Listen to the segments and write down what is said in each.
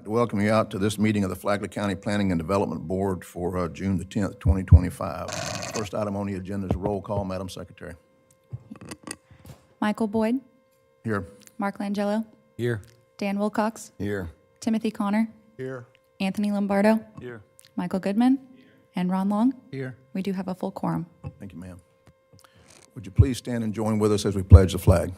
to welcome you out to this meeting of the Flagler County Planning and Development Board for June the 10th, 2025. First item on the agenda is a roll call. Madam Secretary. Michael Boyd, Here. Mark Langelo, Here. Dan Wilcox, Here. Timothy Connor, Here. Anthony Lombardo, Here. Michael Goodman, and Ron Long. Here. We do have a full quorum. Thank you, ma'am. Would you please stand and join with us as we pledge the flag?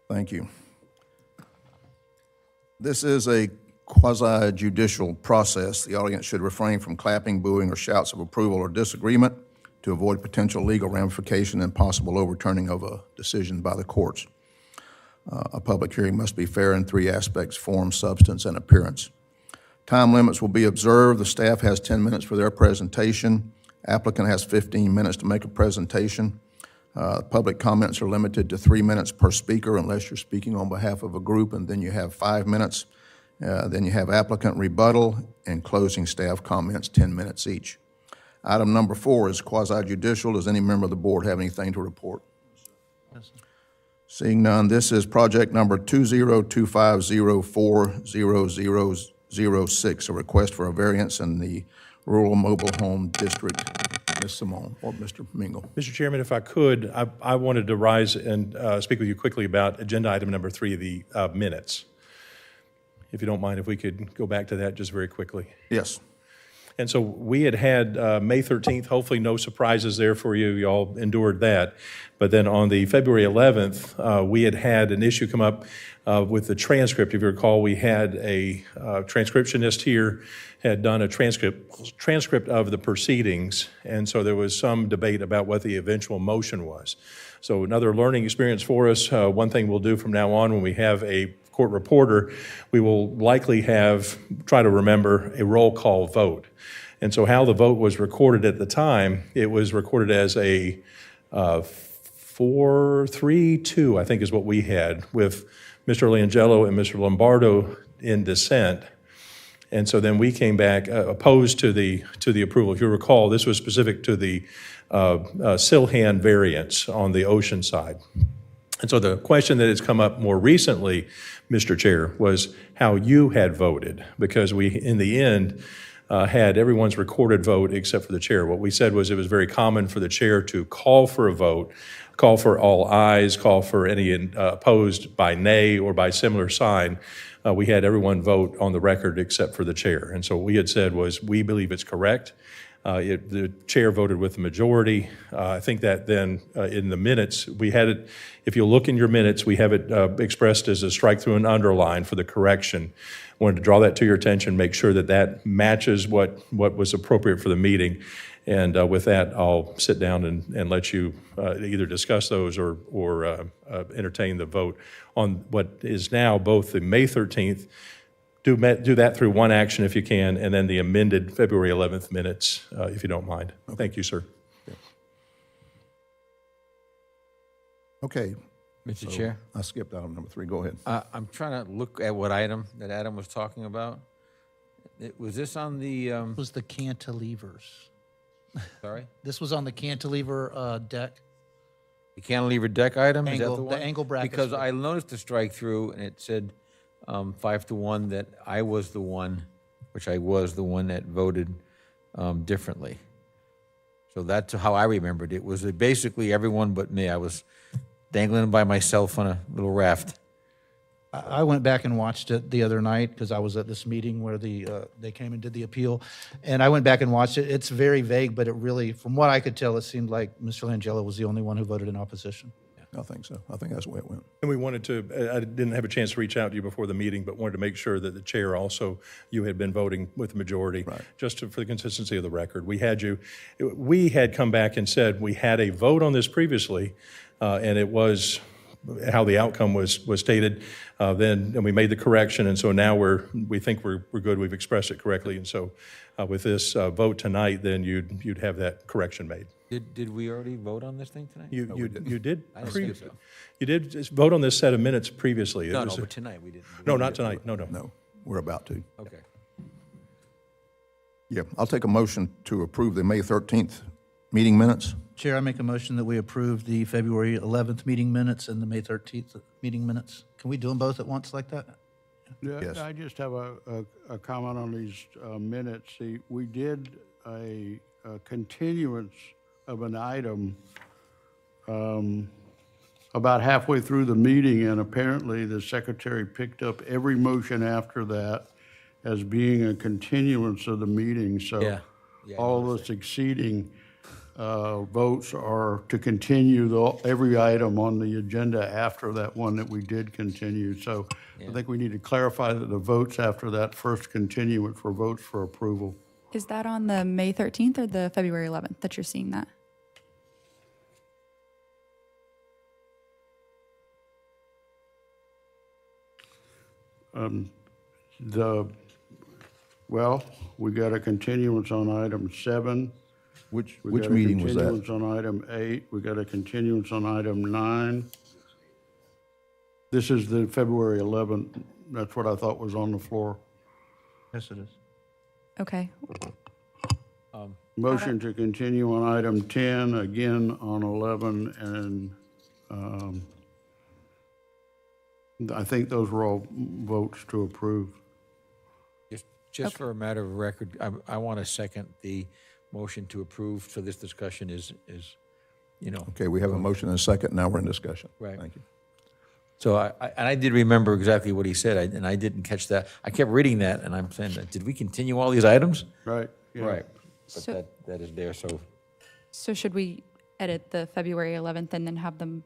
Thank you. This is a quasi-judicial process. The audience should refrain from clapping, booing, or shouts of approval or disagreement to avoid potential legal ramification and possible overturning of a decision by the courts. A public hearing must be fair in three aspects: form, substance, and appearance. Time limits will be observed. The staff has 10 minutes for their presentation. Applicant has 15 minutes to make a presentation. Public comments are limited to 3 minutes per speaker unless you're speaking on behalf of a group, and then you have 5 minutes. Then you have applicant rebuttal and closing staff comments, 10 minutes each. Item number 4 is quasi-judicial. Does any member of the board have anything to report? Yes, sir. Seeing none, this is project number 20250400006, a request for a variance in the Rural Mobile Home District. Ms. Simone or Mr. Mingle. Mr. Chairman, if I could, I wanted to rise and speak with you quickly about agenda item number 3, the minutes. If you don't mind, if we could go back to that just very quickly. Yes. And so we had May 13th, hopefully no surprises there for you. You all endured that. But then on the February 11th, we had an issue come up with the transcript. If you recall, we had a transcriptionist here had done a transcript of the proceedings. And so there was some debate about what the eventual motion was. So another learning experience for us. One thing we'll do from now on when we have a court reporter, we will likely try to remember a roll call vote. And so how the vote was recorded at the time, it was recorded as a 4-3-2, I think is what we had, with Mr. Langelo and Mr. Lombardo in dissent. And so then we came back opposed to the approval. If you recall, this was specific to the Silhan variance on the ocean side. And so the question that has come up more recently, Mr. Chair, was how you had voted, because we, in the end, had everyone's recorded vote except for the chair. What we said was it was very common for the chair to call for a vote, call for all ayes, call for any opposed by nay or by similar sign. We had everyone vote on the record except for the chair. And so what we had said was we believe it's correct. The chair voted with the majority. I think that then in the minutes, we had it, if you look in your minutes, we have it expressed as a strike through and underline for the correction. Wanted to draw that to your attention, make sure that that matches what was appropriate for the meeting. And with that, I'll sit down and let you either discuss those or entertain the vote on what is now both the May 13th, do that through one action if you can, and then the amended February 11th minutes, if you don't mind. Okay. Thank you, sir. Okay. Mr. Chair? I skipped item number 3. Go ahead. I'm trying to look at what item that Adam was talking about. Was this on the, It was the cantilevers. sorry? This was on the cantilever deck. The cantilever deck item? Is that Angle, the the one? angle brackets. Because I noticed the strike through and it said 5-1 that I was the one, which I was the one that voted differently. So that's how I remembered it. Was basically everyone but me. I was dangling by myself on a little raft. I went back and watched it the other night because I was at this meeting where they came and did the appeal. And I went back and watched it. It's very vague, but it really, from what I could tell, it seemed like Mr. Langelo was the only one who voted in opposition. I think so. I think that's the way it went. And we wanted to, I didn't have a chance to reach out to you before the meeting, but wanted to make sure that the chair also, you had been voting with the majority, right, just for the consistency of the record. We had come back and said we had a vote on this previously, and it was how the outcome was stated. Then we made the correction, and so now we think we're good. We've expressed it correctly, and so with this vote tonight, then you'd have that correction made. Did we already vote on this thing tonight? You did, I didn't think so. you did just vote on this set of minutes previously. It No, was- no, but tonight we didn't. No, not tonight, no. No, we're about to. Okay. Yeah, I'll take a motion to approve the May 13th meeting minutes. Chair, I make a motion that we approve the February 11th meeting minutes and the May 13th meeting minutes. Can we do them both at once like that? Yes. Yeah, I just have a comment on these minutes. See, we did a continuance of an item about halfway through the meeting, and apparently the secretary picked up every motion after that as being a continuance of the meeting. So Yeah, I all of the succeeding votes are to continue every item on the agenda after that one that we did continue. So I think we need to clarify that the votes after that first continuance were votes for approval. Is that on the May 13th or the February 11th that you're seeing that? Well, we got a continuance on item 7. Which We got a meeting was that? continuance on item 8. We got a continuance on item 9. This is the February 11th. That's what I thought was on the floor. Yes, it is. Okay. Motion to continue on item 10, again on 11, and I think those were all votes to approve. Just for a matter of record, I want to second the motion to approve, so this discussion is, Okay, we have a motion and a second, now we're in discussion. Right. Thank you. so I did remember exactly what he said, and I didn't catch that. I kept reading that, and I'm saying, did we continue all these items? Right? Yeah. But So- that is there, so, So should we edit the February 11th and then have them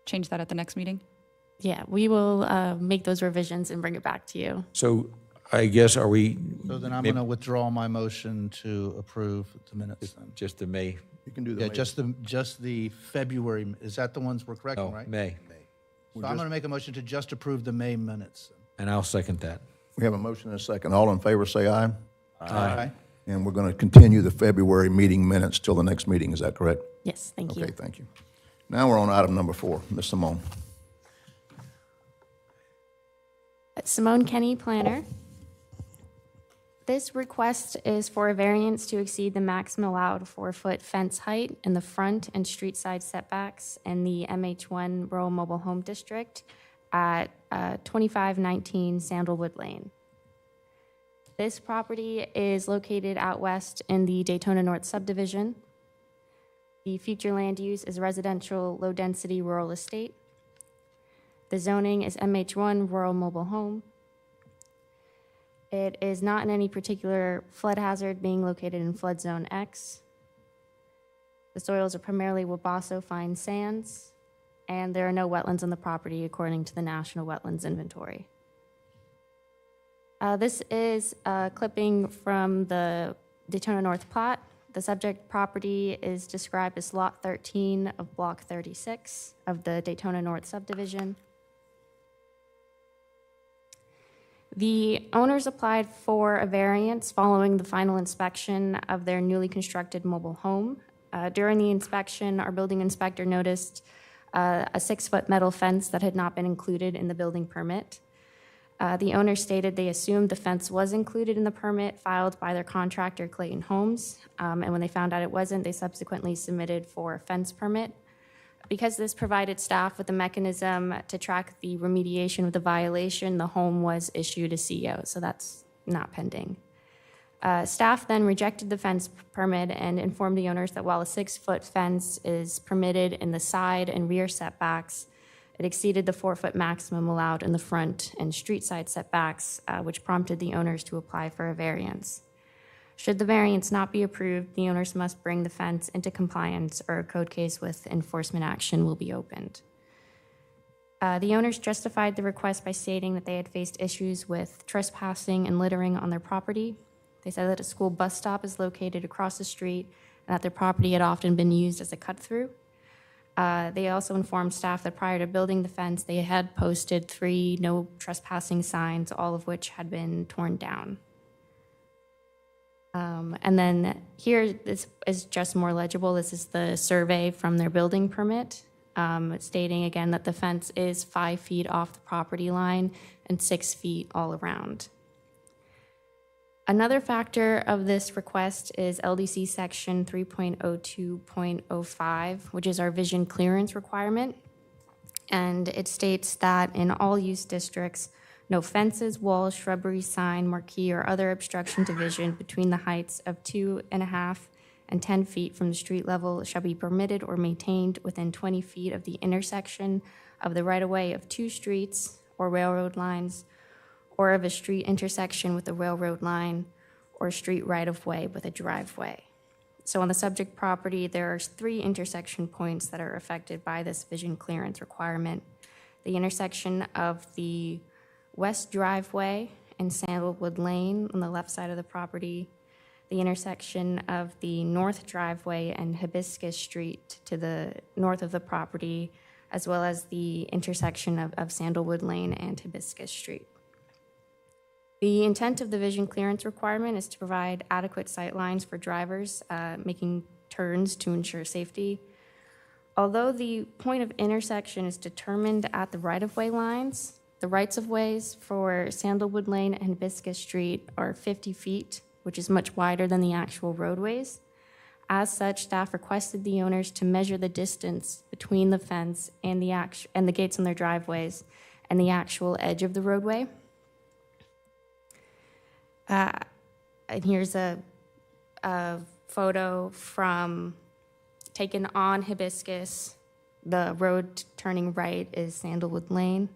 change that at the next meeting? Yeah, we will make those revisions and bring it back to you. so I guess, are we? So then I'm maybe going to withdraw my motion to approve the minutes then. Just the May, You can do the Yeah, May. just the February, is that the ones we're correcting, no, right? May, So I'm going to make a motion to just approve the May minutes. and I'll second that. We have a motion and a second. All in favor, say aye. Aye. And we're going to continue the February meeting minutes till the next meeting, is that correct? Yes, thank you. Okay, thank you. Now we're on item number 4. Ms. Simone. Simone Kenny, planner. This request is for a variance to exceed the maximum allowed 4-foot fence height in the front and street side setbacks in the MH1 Rural Mobile Home District at 2519 Sandalwood Lane. This property is located out west in the Daytona North subdivision. The future land use is residential, low-density rural estate. The zoning is MH1 Rural Mobile Home. It is not in any particular flood hazard, being located in flood zone X. The soils are primarily Wabasso fine sands, and there are no wetlands on the property according to the National Wetlands Inventory. This is a clipping from the Daytona North plat. The subject property is described as Lot 13 of Block 36 of the Daytona North subdivision. The owners applied for a variance following the final inspection of their newly constructed mobile home. During the inspection, our building inspector noticed a 6-foot metal fence that had not been included in the building permit. The owner stated they assumed the fence was included in the permit filed by their contractor, Clayton Homes, and when they found out it wasn't, they subsequently submitted for a fence permit. Because this provided staff with a mechanism to track the remediation of the violation, the home was issued a CO, so that's not pending. Staff then rejected the fence permit and informed the owners that while a 6-foot fence is permitted in the side and rear setbacks, it exceeded the 4-foot maximum allowed in the front and street side setbacks, which prompted the owners to apply for a variance. Should the variance not be approved, the owners must bring the fence into compliance or a code case with enforcement action will be opened. The owners justified the request by stating that they had faced issues with trespassing and littering on their property. They said that a school bus stop is located across the street and that their property had often been used as a cut-through. They also informed staff that prior to building the fence, they had posted 3 no trespassing signs, all of which had been torn down. And then here, this is just more legible. This is the survey from their building permit, stating again that the fence is 5 feet off the property line and 6 feet all around. Another factor of this request is LDC section 3.02.05, which is our vision clearance requirement. And it states that in all use districts, no fences, walls, shrubbery, sign, marquee, or other obstruction to vision between the heights of 2.5 and 10 feet from the street level shall be permitted or maintained within 20 feet of the intersection of the right-of-way of two streets or railroad lines, or of a street intersection with a railroad line, or street right-of-way with a driveway. So on the subject property, there are 3 intersection points that are affected by this vision clearance requirement. The intersection of the west driveway and Sandalwood Lane on the left side of the property, the intersection of the north driveway and Hibiscus Street to the north of the property, as well as the intersection of Sandalwood Lane and Hibiscus Street. The intent of the vision clearance requirement is to provide adequate sight lines for drivers making turns to ensure safety. Although the point of intersection is determined at the right-of-way lines, the rights-of-ways for Sandalwood Lane and Hibiscus Street are 50 feet, which is much wider than the actual roadways. As such, staff requested the owners to measure the distance between the fence and the gates on their driveways and the actual edge of the roadway. And here's a photo taken on Hibiscus. The road turning right is Sandalwood Lane.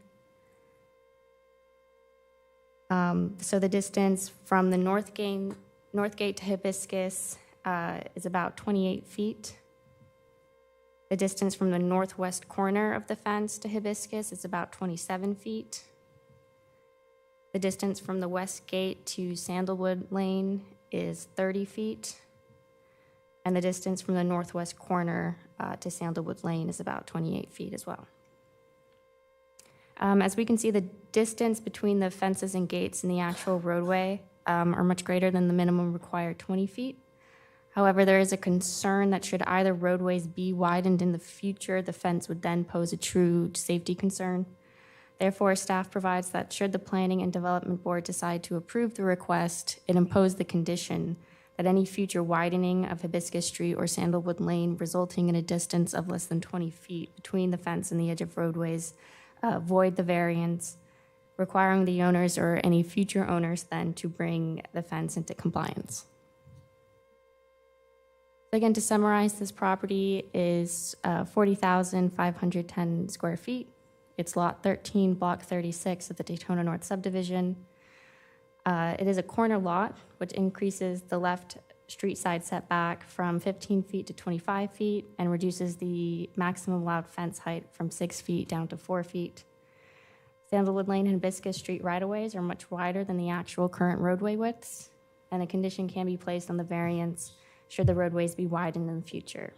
So the distance from the north gate to Hibiscus is about 28 feet. The distance from the northwest corner of the fence to Hibiscus is about 27 feet. The distance from the west gate to Sandalwood Lane is 30 feet. And the distance from the northwest corner to Sandalwood Lane is about 28 feet as well. As we can see, the distance between the fences and gates in the actual roadway are much greater than the minimum required 20 feet. However, there is a concern that should either roadways be widened in the future, the fence would then pose a true safety concern. Therefore, staff provides that should the Planning and Development Board decide to approve the request, it impose the condition that any future widening of Hibiscus Street or Sandalwood Lane resulting in a distance of less than 20 feet between the fence and the edge of roadways void the variance, requiring the owners or any future owners then to bring the fence into compliance. Again, to summarize, this property is 40,510 square feet. It's lot 13, block 36 of the Daytona North subdivision. It is a corner lot, which increases the left street side setback from 15 feet to 25 feet and reduces the maximum allowed fence height from 6 feet down to 4 feet. Sandalwood Lane and Hibiscus Street right-of-ways are much wider than the actual current roadway widths, and a condition can be placed on the variance should the roadways be widened in the future.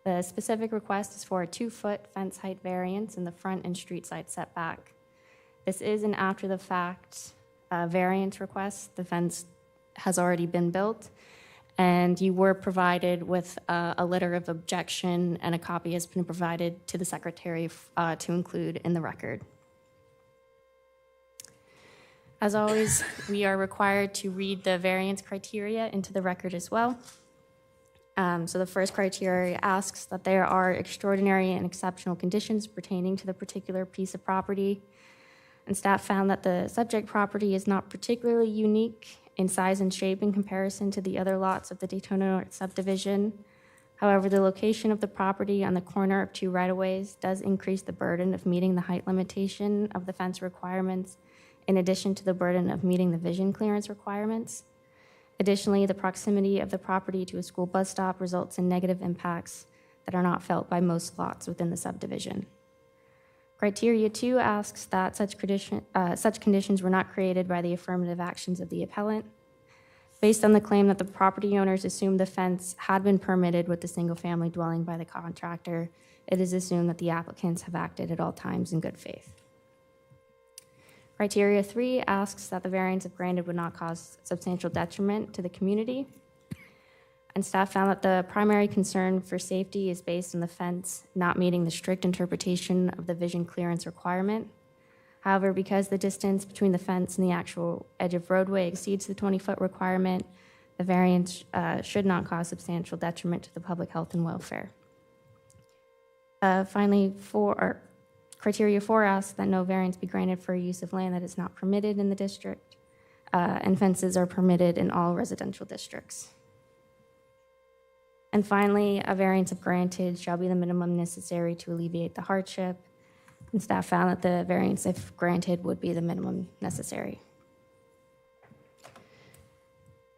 The specific request is for a 2-foot fence height variance in the front and street side setback. This is an after-the-fact variance request. The fence has already been built, and you were provided with a letter of objection, and a copy has been provided to the secretary to include in the record. As always, we are required to read the variance criteria into the record as well. So the first criteria asks that there are extraordinary and exceptional conditions pertaining to the particular piece of property. And staff found that the subject property is not particularly unique in size and shape in comparison to the other lots of the Daytona North subdivision. However, the location of the property on the corner of 2 right-of-ways does increase the burden of meeting the height limitation of the fence requirements, in addition to the burden of meeting the vision clearance requirements. Additionally, the proximity of the property to a school bus stop results in negative impacts that are not felt by most lots within the subdivision. Criteria 2 asks that such conditions were not created by the affirmative actions of the appellant. Based on the claim that the property owners assumed the fence had been permitted with the single-family dwelling by the contractor, it is assumed that the applicants have acted at all times in good faith. Criteria 3 asks that the variance, if granted, would not cause substantial detriment to the community. And staff found that the primary concern for safety is based on the fence not meeting the strict interpretation of the vision clearance requirement. However, because the distance between the fence and the actual edge of roadway exceeds the 20-foot requirement, the variance should not cause substantial detriment to the public health and welfare. Finally, criteria 4 asks that no variance be granted for use of land that is not permitted in the district, and fences are permitted in all residential districts. And finally, a variance if granted shall be the minimum necessary to alleviate the hardship. And staff found that the variance, if granted, would be the minimum necessary.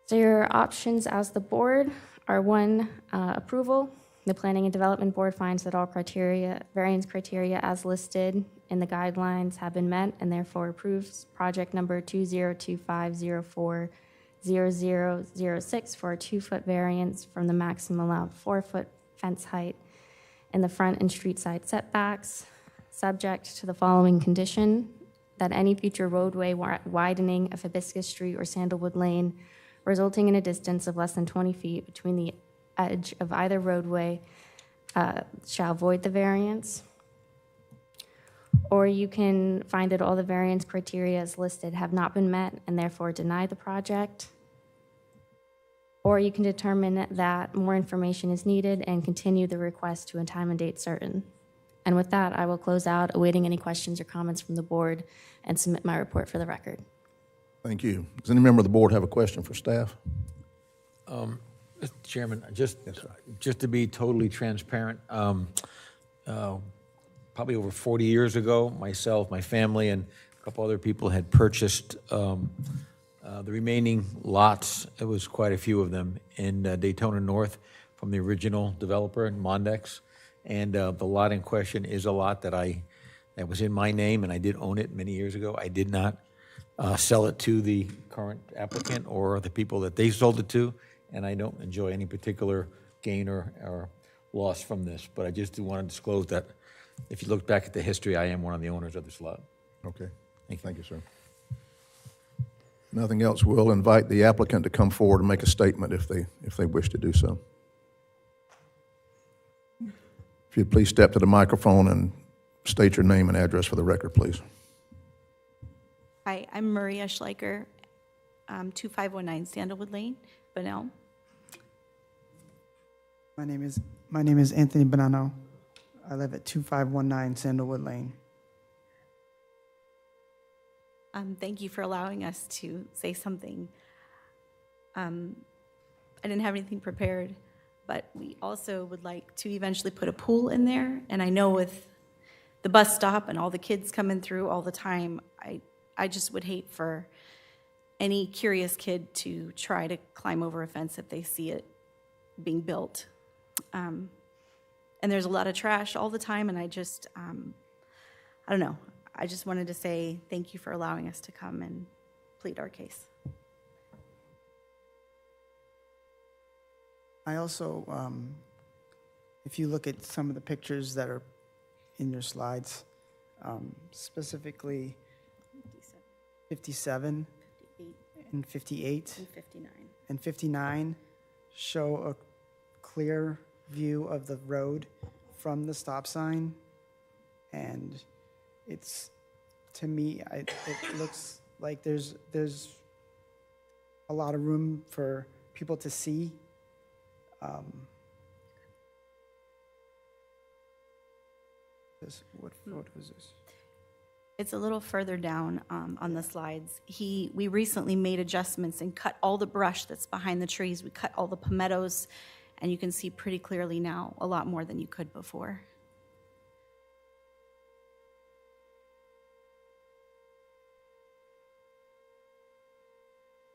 So your options as the board are 1, approval. The Planning and Development Board finds that all variance criteria as listed in the guidelines have been met and therefore approves project number 202504 0006 for a 2-foot variance from the maximum allowed 4-foot fence height in the front and street side setbacks, subject to the following condition: that any future roadway widening of Hibiscus Street or Sandalwood Lane resulting in a distance of less than 20 feet between the edge of either roadway shall void the variance. Or you can find that all the variance criteria as listed have not been met and therefore deny the project. Or you can determine that more information is needed and continue the request to a time and date certain. And with that, I will close out, awaiting any questions or comments from the board, and submit my report for the record. Thank you. Does any member of the board have a question for staff? Mr. Chairman, just to be totally transparent, probably over 40 years ago, myself, my family, and a couple other people had purchased the remaining lots. It was quite a few of them in Daytona North from the original developer, Mondex. And the lot in question is a lot that was in my name, and I did own it many years ago. I did not sell it to the current applicant or the people that they sold it to, and I don't enjoy any particular gain or loss from this. But I just do want to disclose that if you look back at the history, I am one of the owners of this lot. Okay. Thank you, sir. Nothing else, we'll invite the applicant to come forward and make a statement if they wish to do so. If you'd please step to the microphone and state your name and address for the record, please. Hi, I'm Maria Schleicher, 2519 Sandalwood Lane, Bunnell. My name is Anthony Bonanno. I live at 2519 Sandalwood Lane. Thank you for allowing us to say something. I didn't have anything prepared, but we also would like to eventually put a pool in there. And I know with the bus stop and all the kids coming through all the time, I just would hate for any curious kid to try to climb over a fence if they see it being built. And there's a lot of trash all the time, and I don't know. I just wanted to say thank you for allowing us to come and plead our case. I also, if you look at some of the pictures that are in your slides, specifically 57 and 58 And 59. and 59 show a clear view of the road from the stop sign, and it's, to me, it looks like there's a lot of room for people to see. What photo is this? It's a little further down on the slides. We recently made adjustments and cut all the brush that's behind the trees. We cut all the palmettos, and you can see pretty clearly now, a lot more than you could before.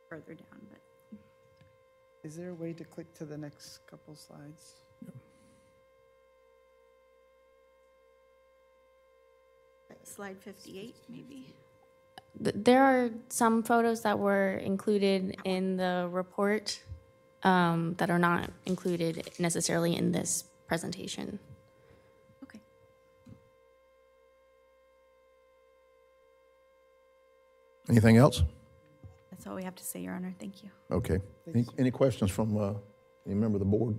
Further down, but Is there a way to click to the next couple slides? slide 58, maybe. There are some photos that were included in the report that are not included necessarily in this presentation. Okay. Anything else? That's all we have to say, Your Honor. Thank you. Okay. Any questions from any member of the board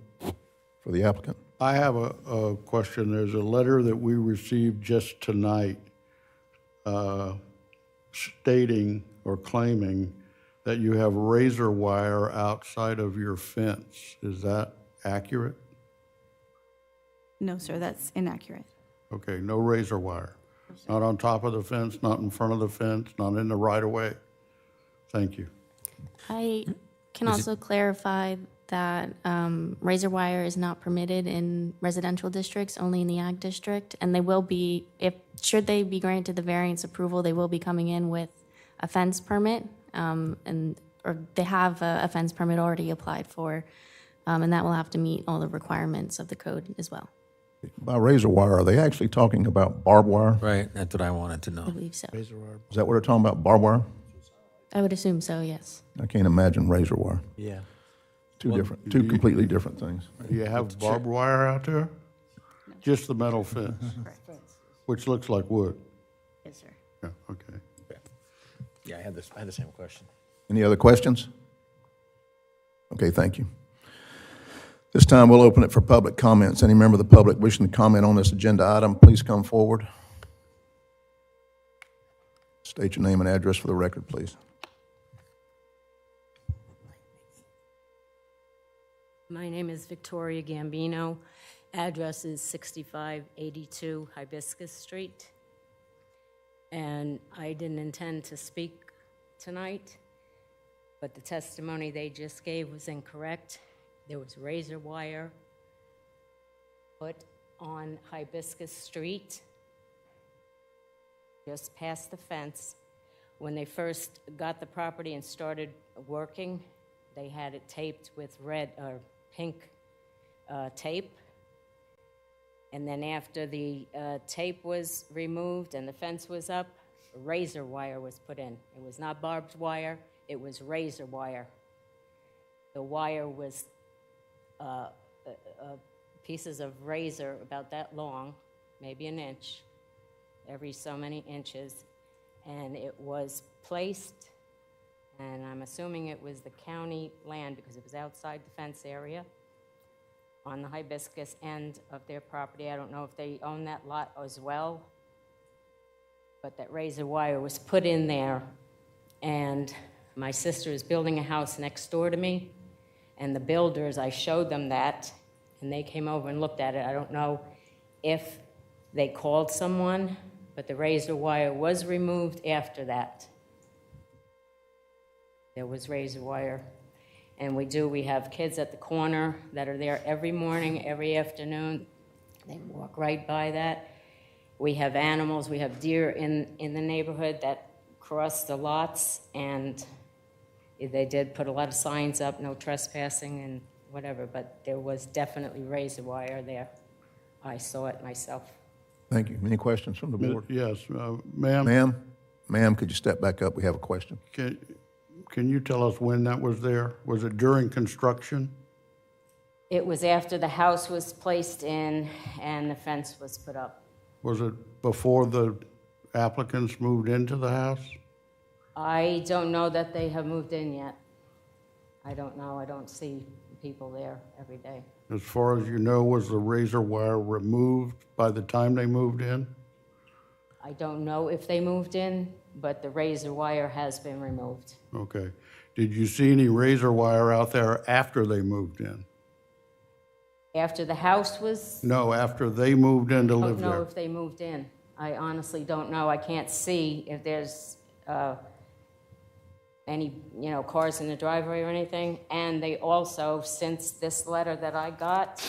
for the applicant? I have a question. There's a letter that we received just tonight stating or claiming that you have razor wire outside of your fence. Is that accurate? No, sir, that's inaccurate. Okay, no razor wire. Not on top of the fence, not in front of the fence, not in the right-of-way. Thank you. I can also clarify that razor wire is not permitted in residential districts, only in the ag district. And they will be, should they be granted the variance approval, they will be coming in with a fence permit. Or they have a fence permit already applied for, and that will have to meet all the requirements of the code as well. By razor wire, are they actually talking about barbed wire? Right, that's what I wanted to I know. believe so. Is that what they're talking about, barbed wire? I would assume so, yes. I can't imagine razor wire. Yeah. Two completely different things. Do you have barbed wire out there? Just the metal fence, which looks like wood. Yes, sir. Yeah, okay. Yeah, I had the same question. Any other questions? Okay, thank you. This time, we'll open it for public comments. Any member of the public wishing to comment on this agenda item, please come forward. State your name and address for the record, please. My name is Victoria Gambino. Address is 6582 Hibiscus Street. And I didn't intend to speak tonight, but the testimony they just gave was incorrect. There was razor wire put on Hibiscus Street, just past the fence. When they first got the property and started working, they had it taped with red or pink tape. And then after the tape was removed and the fence was up, razor wire was put in. It was not barbed wire, it was razor wire. The wire was pieces of razor about that long, maybe an inch, every so many inches. And it was placed, and I'm assuming it was the county land because it was outside the fence area on the Hibiscus end of their property. I don't know if they own that lot as well, but that razor wire was put in there. And my sister is building a house next door to me, and the builders, I showed them that, and they came over and looked at it. I don't know if they called someone, but the razor wire was removed after that. There was razor wire. And we have kids at the corner that are there every morning, every afternoon. They walk right by that. We have animals, we have deer in the neighborhood that cross the lots, and they did put a lot of signs up, no trespassing and whatever, but there was definitely razor wire there. I saw it myself. Thank you. Any questions from the board? Yes, ma'am, Ma'am, could you step back up? We have a question. can you tell us when that was there? Was it during construction? It was after the house was placed in and the fence was put up. Was it before the applicants moved into the house? I don't know that they have moved in yet. I don't know. I don't see people there every day. As far as you know, was the razor wire removed by the time they moved in? I don't know if they moved in, but the razor wire has been removed. Okay. Did you see any razor wire out there after they moved in? After the house was, No, after they moved in to I live don't know there? if they moved in. I honestly don't know. I can't see if there's any, cars in the driveway or anything. And they also, since this letter that I got,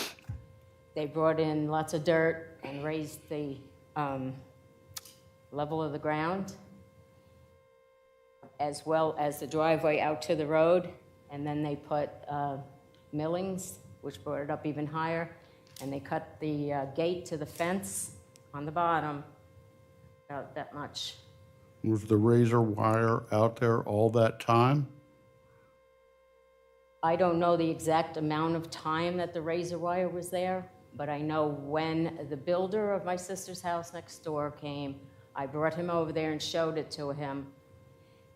they brought in lots of dirt and raised the level of the ground, as well as the driveway out to the road. And then they put millings, which brought it up even higher. And they cut the gate to the fence on the bottom, about that much. Was the razor wire out there all that time? I don't know the exact amount of time that the razor wire was there, but I know when the builder of my sister's house next door came, I brought him over there and showed it to him.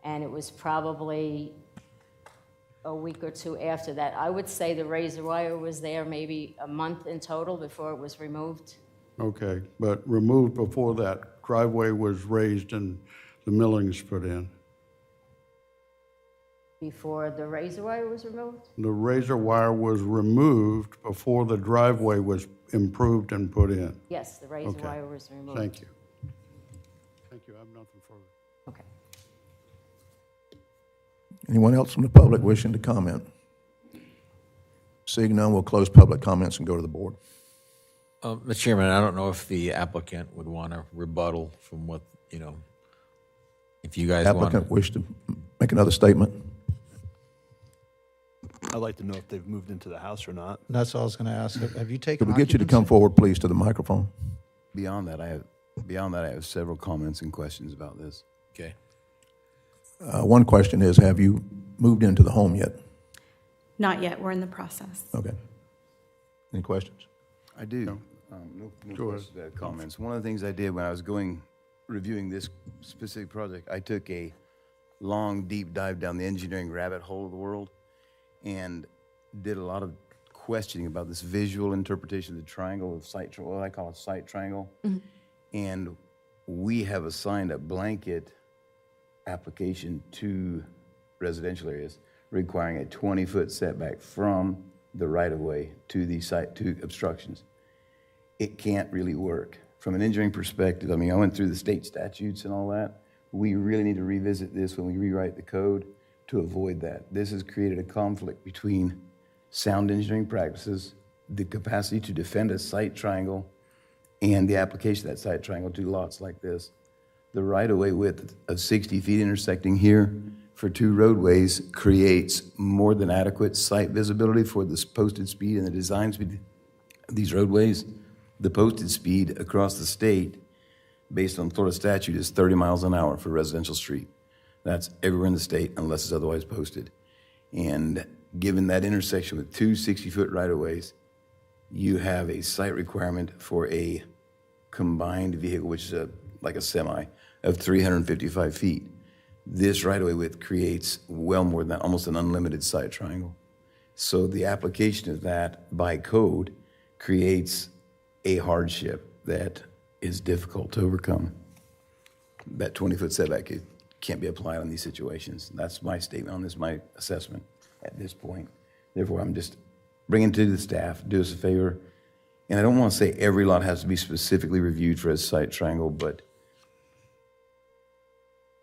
and it was probably a week or two after that. I would say the razor wire was there maybe a month in total before it was removed. Okay, but removed before that driveway was raised and the millings put in. Before the razor wire was removed? The razor wire was removed before the driveway was improved and put in. Yes, the razor Okay. wire was removed. Thank you. Thank you, I have nothing further. Okay. Anyone else from the public wishing to comment? Seeing none, we'll close public comments and go to the board. Mr. Chairman, I don't know if the applicant would want a rebuttal from what, if you guys want. Applicant wish to make another statement? I'd like to know if they've moved into the house or not. That's all I was going to ask. Have you taken Could we get you to occupancy? come forward, please, to the microphone? Beyond that, I have several comments and questions about this. Okay. One question is, have you moved into the home yet? Not yet, we're in the process. Okay. Any questions? I do. No questions, comments. One of the things I did when I was reviewing this specific project, I took a long, deep dive down the engineering rabbit hole of the world and did a lot of questioning about this visual interpretation of the triangle of site, what I call a site triangle. And we have assigned a blanket application to residential areas requiring a 20-foot setback from the right-of-way to the site, to obstructions. It can't really work. From an engineering perspective, I mean, I went through the state statutes and all that. We really need to revisit this when we rewrite the code to avoid that. This has created a conflict between sound engineering practices, the capacity to defend a site triangle, and the application of that site triangle to lots like this. The right-of-way width of 60 feet intersecting here for two roadways creates more than adequate site visibility for this posted speed and the design speed of these roadways. The posted speed across the state, based on Florida statute, is 30 miles an hour for a residential street. That's everywhere in the state unless it's otherwise posted. And given that intersection with two 60-foot right-of-ways, you have a site requirement for a combined vehicle, which is like a semi, of 355 feet. This right-of-way width creates well more than that, almost an unlimited site triangle. So the application of that by code creates a hardship that is difficult to overcome. That 20-foot setback can't be applied on these situations. That's my statement on this, my assessment at this point. Therefore, I'm just bringing to the staff, do us a favor. And I don't want to say every lot has to be specifically reviewed for a site triangle, but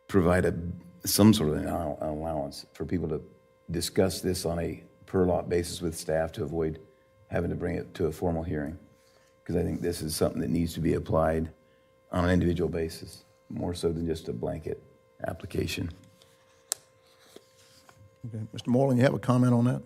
provide some sort of an allowance for people to discuss this on a per lot basis with staff to avoid having to bring it to a formal hearing. Because I think this is something that needs to be applied on an individual basis, more so than just a blanket application. Okay. Mr. Moreland, you have a comment on that?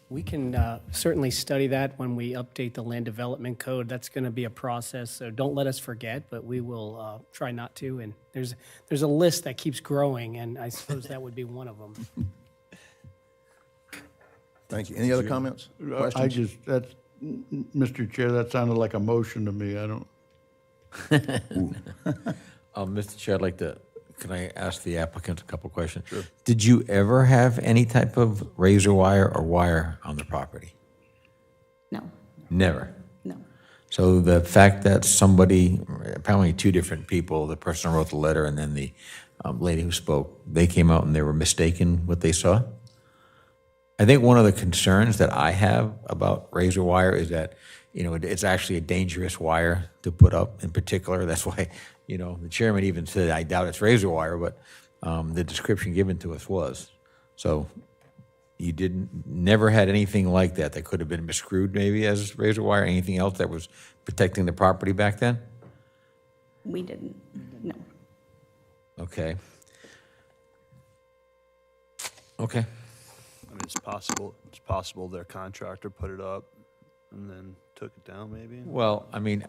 We can certainly study that when we update the land development code. That's going to be a process, so don't let us forget, but we will try not to. And there's a list that keeps growing, and I suppose that would be one of them. Thank you. Any other comments? Questions? Mr. Chair, that sounded like a motion to me. I don't. Mr. Chair, can I ask the applicant a couple questions? Sure. Did you ever have any type of razor wire or wire on the property? No, Never. no. So the fact that somebody, apparently two different people, the person who wrote the letter and then the lady who spoke, they came out and they were mistaken what they saw? I think one of the concerns that I have about razor wire is that, it's actually a dangerous wire to put up in particular. That's why, the chairman even said, I doubt it's razor wire, but the description given to us was. So you never had anything like that could have been miscrewed maybe as razor wire, anything else that was protecting the property back then? We didn't, no. Okay. Okay. I mean, it's possible their contractor put it up and then took it down maybe. Well, I mean,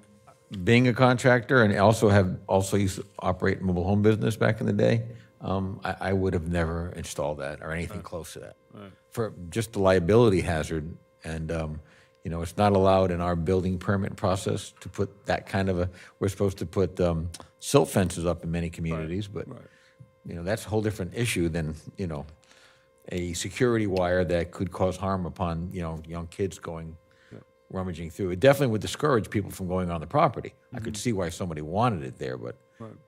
being a contractor and also used to operate mobile home business back in the day, I would have never installed that or anything close to that. Right. For just the liability hazard, and it's not allowed in our building permit process to put that kind of we're supposed to put silt fences up in many communities, but Right. that's a whole different issue than, a security wire that could cause harm upon, young kids going, rummaging through. It definitely would discourage people from going on the property. I could see why somebody wanted it there, but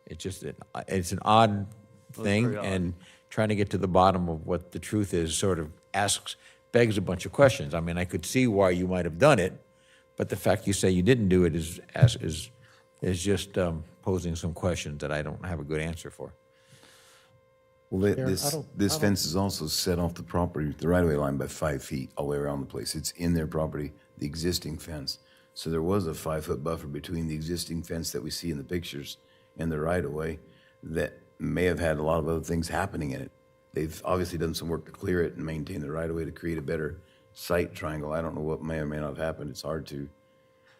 it's an odd thing, very odd. and trying to get to the bottom of what the truth is sort of begs a bunch of questions. I mean, I could see why you might have done it, but the fact you say you didn't do it is just posing some questions that I don't have a good answer for. Well, this fence is also set off the property, the right-of-way line by 5 feet all the way around the place. It's in their property, the existing fence. So there was a 5-foot buffer between the existing fence that we see in the pictures and the right-of-way that may have had a lot of other things happening in it. They've obviously done some work to clear it and maintain the right-of-way to create a better sight triangle. I don't know what may or may not have happened. It's hard to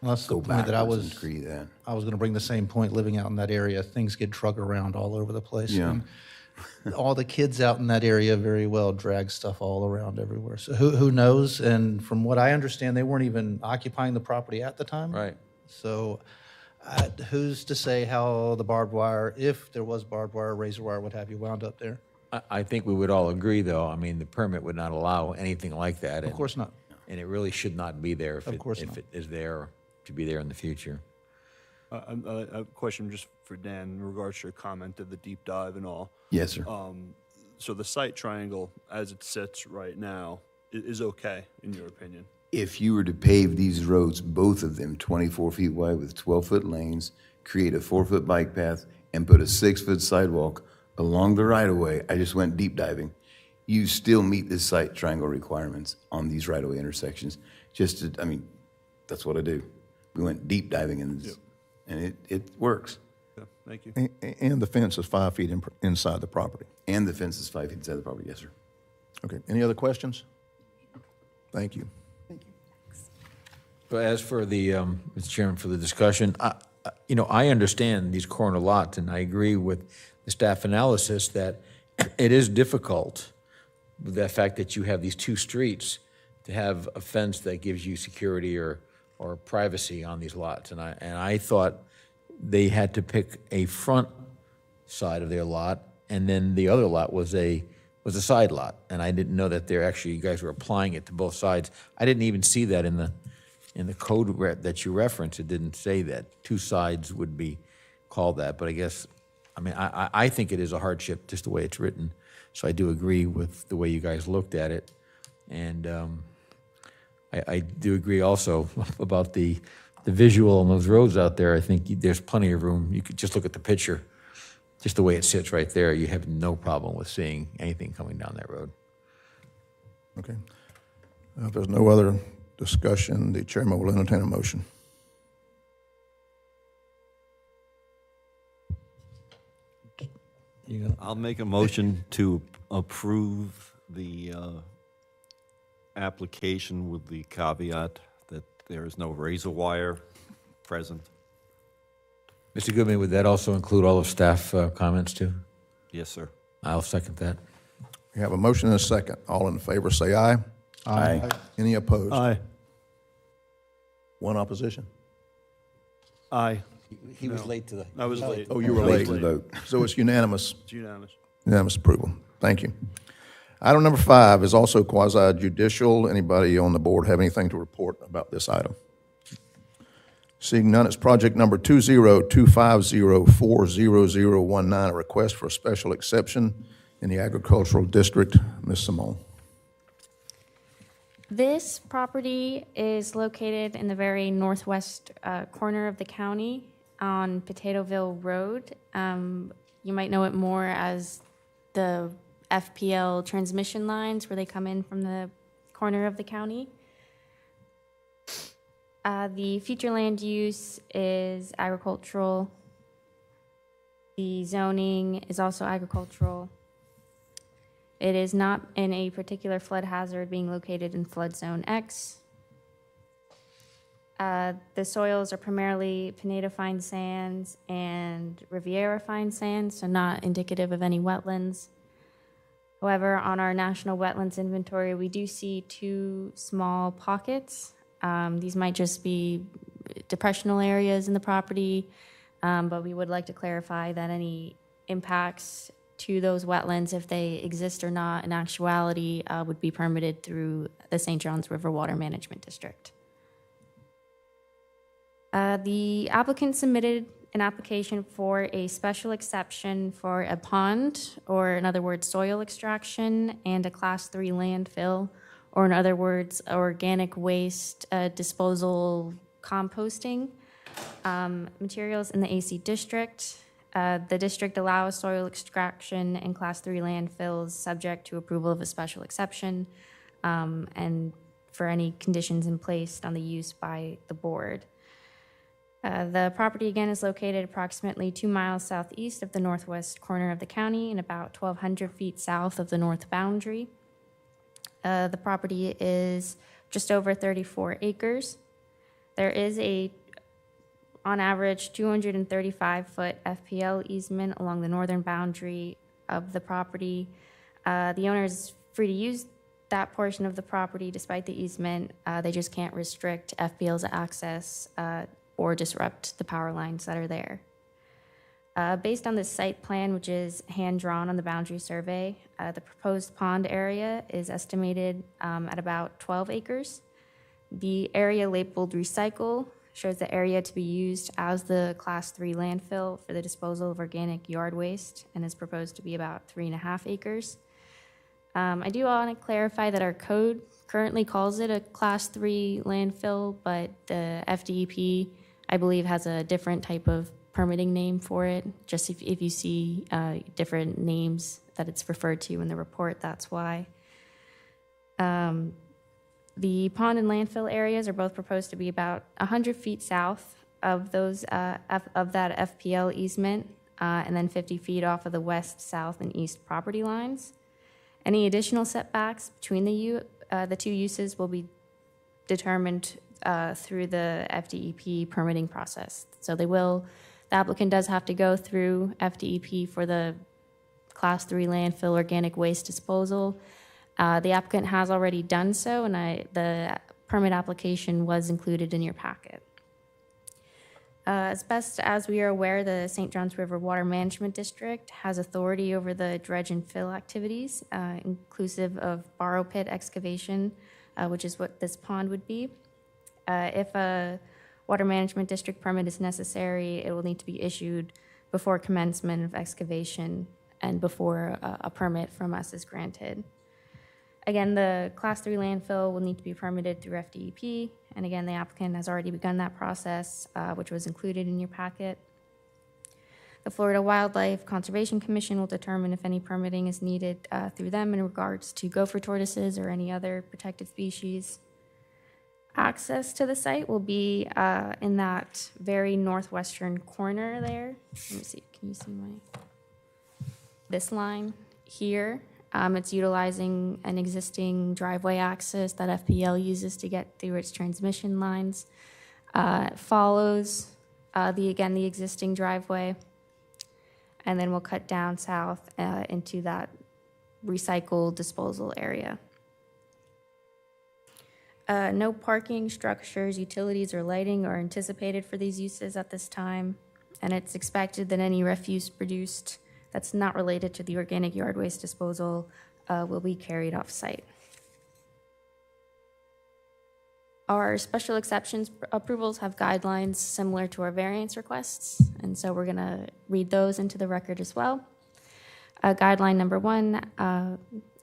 Well, that's the go point that backwards and create that. I was going to bring the same point. Living out in that area, things get drug around all over the place. Yeah. And all the kids out in that area very well drag stuff all around everywhere. So who knows? And from what I understand, they weren't even occupying the property at the time. Right. So who's to say how the barbed wire, if there was barbed wire, razor wire, what have you, wound up there? I think we would all agree, though, I mean, the permit would not allow anything like that. Of course not. And it really should not be there Of course if not. it is there to be there in the future. A question just for Dan in regards to your comment of the deep dive and all. Yes, sir. So the site triangle, as it sits right now, is okay, in your opinion? If you were to pave these roads, both of them 24 feet wide with 12-foot lanes, create a 4-foot bike path, and put a 6-foot sidewalk along the right-of-way, I just went deep diving, you still meet the site triangle requirements on these right-of-way intersections. That's what I do. We went deep diving in this, and it works. Yeah, thank you. And the fence is 5 feet inside the property. And the fence is 5 feet inside the property, yes, sir. Okay, any other questions? Thank you. But as for the, Mr. Chairman, for the discussion, I understand these corner lots, and I agree with the staff analysis that it is difficult with the fact that you have these two streets to have a fence that gives you security or privacy on these lots. And I thought they had to pick a front side of their lot, and then the other lot was a side lot. And I didn't know that you guys were applying it to both sides. I didn't even see that in the code that you referenced. It didn't say that two sides would be called that, but I think it is a hardship just the way it's written. So I do agree with the way you guys looked at it. And I do agree also about the visual on those roads out there. I think there's plenty of room. You could just look at the picture, just the way it sits right there. You have no problem with seeing anything coming down that road. Okay. If there's no other discussion, the chairman will entertain a motion. I'll make a motion to approve the application with the caveat that there is no razor wire present. Mr. Goodman, would that also include all of staff comments too? Yes, sir. I'll second that. We have a motion and a second. All in favor, say aye. Aye. Any opposed? Aye. One opposition? Aye. He was late to the. I was late. Oh, you were late. Late to the vote. So it's unanimous. It's unanimous. Unanimous approval. Thank you. Item number 5 is also quasi-judicial. Anybody on the board have anything to report about this item? Seeing none, it's project number 20250400019, a request for a special exception in the agricultural district. Ms. Simone. This property is located in the very northwest corner of the county on Potatoeville Road. You might know it more as the FPL transmission lines where they come in from the corner of the county. The future land use is agricultural. The zoning is also agricultural. It is not in a particular flood hazard, being located in flood zone X. The soils are primarily Pineda fine sands and Riviera fine sands, so not indicative of any wetlands. However, on our national wetlands inventory, we do see 2 small pockets. These might just be depressional areas in the property, but we would like to clarify that any impacts to those wetlands, if they exist or not, in actuality, would be permitted through the St. Johns River Water Management District. The applicant submitted an application for a special exception for a pond, or in other words, soil extraction, and a Class 3 landfill, or in other words, organic waste disposal composting materials in the AC district. The district allows soil extraction and Class 3 landfills subject to approval of a special exception and for any conditions in place on the use by the board. The property again is located approximately 2 miles southeast of the northwest corner of the county and about 1,200 feet south of the north boundary. The property is just over 34 acres. There is on average, 235-foot FPL easement along the northern boundary of the property. The owner is free to use that portion of the property despite the easement. They just can't restrict FPL's access or disrupt the power lines that are there. Based on this site plan, which is hand-drawn on the boundary survey, the proposed pond area is estimated at about 12 acres. The area labeled recycle shows the area to be used as the Class 3 landfill for the disposal of organic yard waste and is proposed to be about 3.5 acres. I do want to clarify that our code currently calls it a Class 3 landfill, but the FDEP, I believe, has a different type of permitting name for it. Just if you see different names that it's referred to in the report, that's why. The pond and landfill areas are both proposed to be about 100 feet south of those of that FPL easement, and then 50 feet off of the west, south, and east property lines. Any additional setbacks between the two uses will be determined through the FDEP permitting process. So the applicant does have to go through FDEP for the Class 3 landfill organic waste disposal. The applicant has already done so, and the permit application was included in your packet. As best as we are aware, the St. Johns River Water Management District has authority over the dredge and fill activities, inclusive of borrow pit excavation, which is what this pond would be. If a water management district permit is necessary, it will need to be issued before commencement of excavation and before a permit from us is granted. Again, the Class 3 landfill will need to be permitted through FDEP, and again, the applicant has already begun that process, which was included in your packet. The Florida Wildlife Conservation Commission will determine if any permitting is needed through them in regards to gopher tortoises or any other protected species. Access to the site will be in that very northwestern corner there. Let me see, can you see this line here? It's utilizing an existing driveway access that FPL uses to get through its transmission lines. It follows the existing driveway, and then we'll cut down south into that recycle disposal area. No parking structures, utilities, or lighting are anticipated for these uses at this time, and it's expected that any refuse produced that's not related to the organic yard waste disposal will be carried off-site. Our special exceptions approvals have guidelines similar to our variance requests, and so we're going to read those into the record as well. Guideline number 1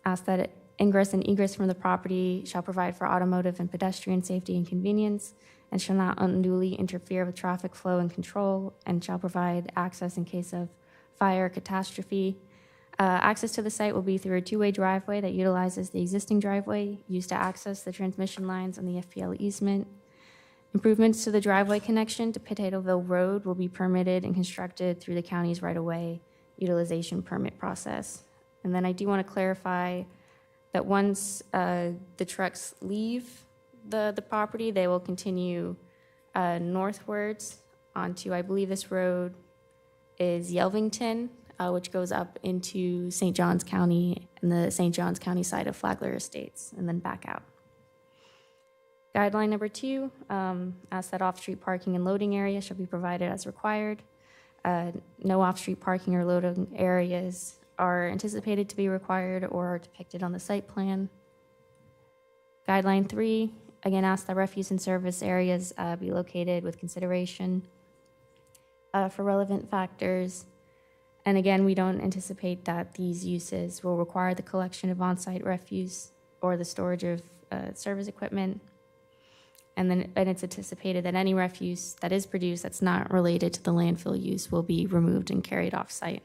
asks that ingress and egress from the property shall provide for automotive and pedestrian safety and convenience, and shall not unduly interfere with traffic flow and control, and shall provide access in case of fire catastrophe. Access to the site will be through a two-way driveway that utilizes the existing driveway used to access the transmission lines on the FPL easement. Improvements to the driveway connection to Potatoville Road will be permitted and constructed through the county's right-of-way utilization permit process. And then I do want to clarify that once the trucks leave the property, they will continue northwards onto, I believe this road is Yelvington, which goes up into St. Johns County and the St. Johns County side of Flagler Estates, and then back out. Guideline number 2 asks that off-street parking and loading areas shall be provided as required. No off-street parking or loading areas are anticipated to be required or are depicted on the site plan. Guideline 3, again, asks that refuse and service areas be located with consideration for relevant factors. And again, we don't anticipate that these uses will require the collection of on-site refuse or the storage of service equipment. And it's anticipated that any refuse that is produced that's not related to the landfill use will be removed and carried off-site.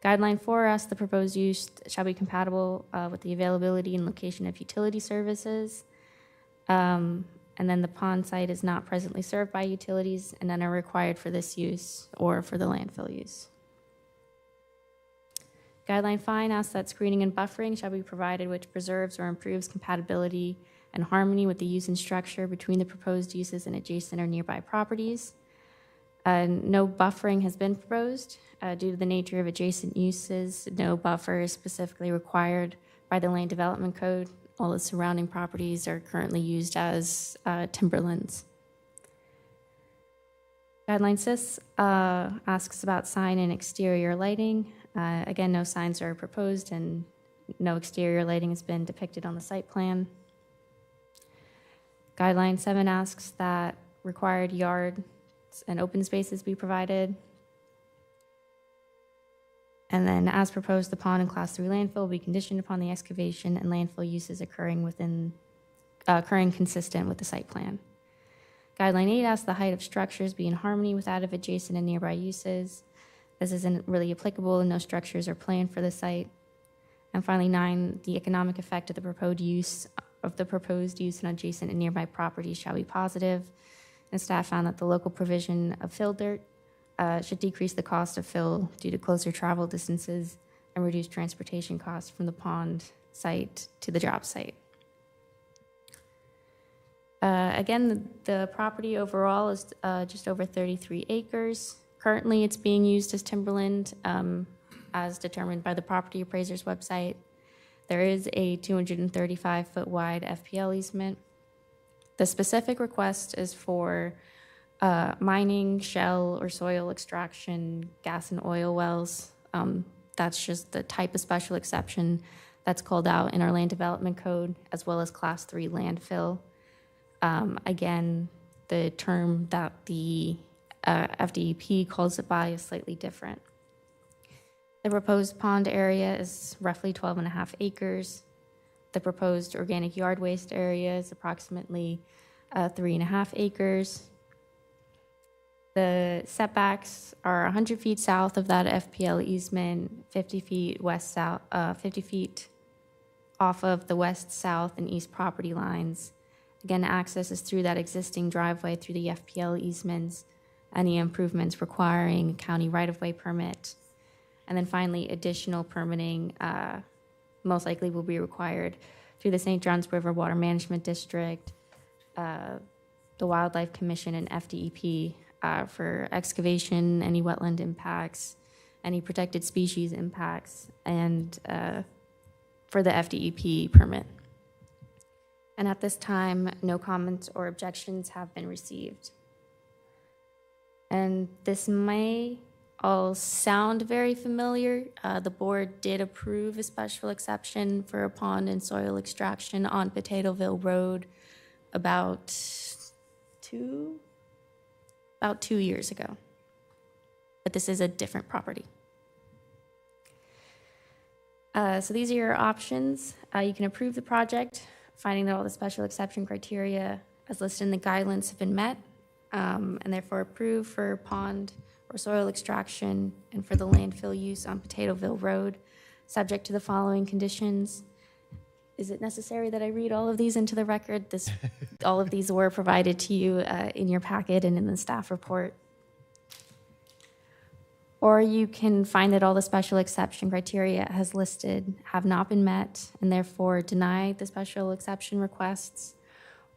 Guideline 4 asks the proposed use shall be compatible with the availability and location of utility services. And then the pond site is not presently served by utilities and none are required for this use or for the landfill use. Guideline 5 asks that screening and buffering shall be provided which preserves or improves compatibility and harmony with the use and structure between the proposed uses and adjacent or nearby properties. No buffering has been proposed due to the nature of adjacent uses. No buffer is specifically required by the Land Development Code. All the surrounding properties are currently used as timberlands. Guideline 6 asks about sign and exterior lighting. Again, no signs are proposed and no exterior lighting has been depicted on the site plan. Guideline 7 asks that required yards and open spaces be provided. And then, as proposed, the pond and Class 3 landfill will be conditioned upon the excavation and landfill uses occurring consistent with the site plan. Guideline 8 asks the height of structures be in harmony with that of adjacent and nearby uses. This isn't really applicable and no structures are planned for the site. And finally, 9, the economic effect of the proposed use on adjacent and nearby properties shall be positive. And staff found that the local provision of fill dirt should decrease the cost of fill due to closer travel distances and reduce transportation costs from the pond site to the job site. Again, the property overall is just over 33 acres. Currently, it's being used as timberland as determined by the property appraiser's website. There is a 235-foot wide FPL easement. The specific request is for mining, shell or soil extraction, gas and oil wells. That's just the type of special exception that's called out in our Land Development Code, as well as Class 3 landfill. Again, the term that the FDEP calls it by is slightly different. The proposed pond area is roughly 12.5 acres. The proposed organic yard waste area is approximately 3.5 acres. The setbacks are 100 feet south of that FPL easement, 50 feet west-south, 50 feet off of the west, south, and east property lines. Again, access is through that existing driveway through the FPL easements. Any improvements requiring a county right-of-way permit. And then finally, additional permitting most likely will be required through the St. Johns River Water Management District, the Wildlife Commission, and FDEP for excavation, any wetland impacts, any protected species impacts, and for the FDEP permit. And at this time, no comments or objections have been received. And this may all sound very familiar. The board did approve a special exception for a pond and soil extraction on Potatoeville Road about 2 years ago. But this is a different property. So these are your options. You can approve the project, finding that all the special exception criteria as listed in the guidelines have been met, and therefore approve for pond or soil extraction and for the landfill use on Potatoeville Road, subject to the following conditions. Is it necessary that I read all of these into the record? All of these were provided to you in your packet and in the staff report. Or you can find that all the special exception criteria as listed have not been met and therefore deny the special exception requests.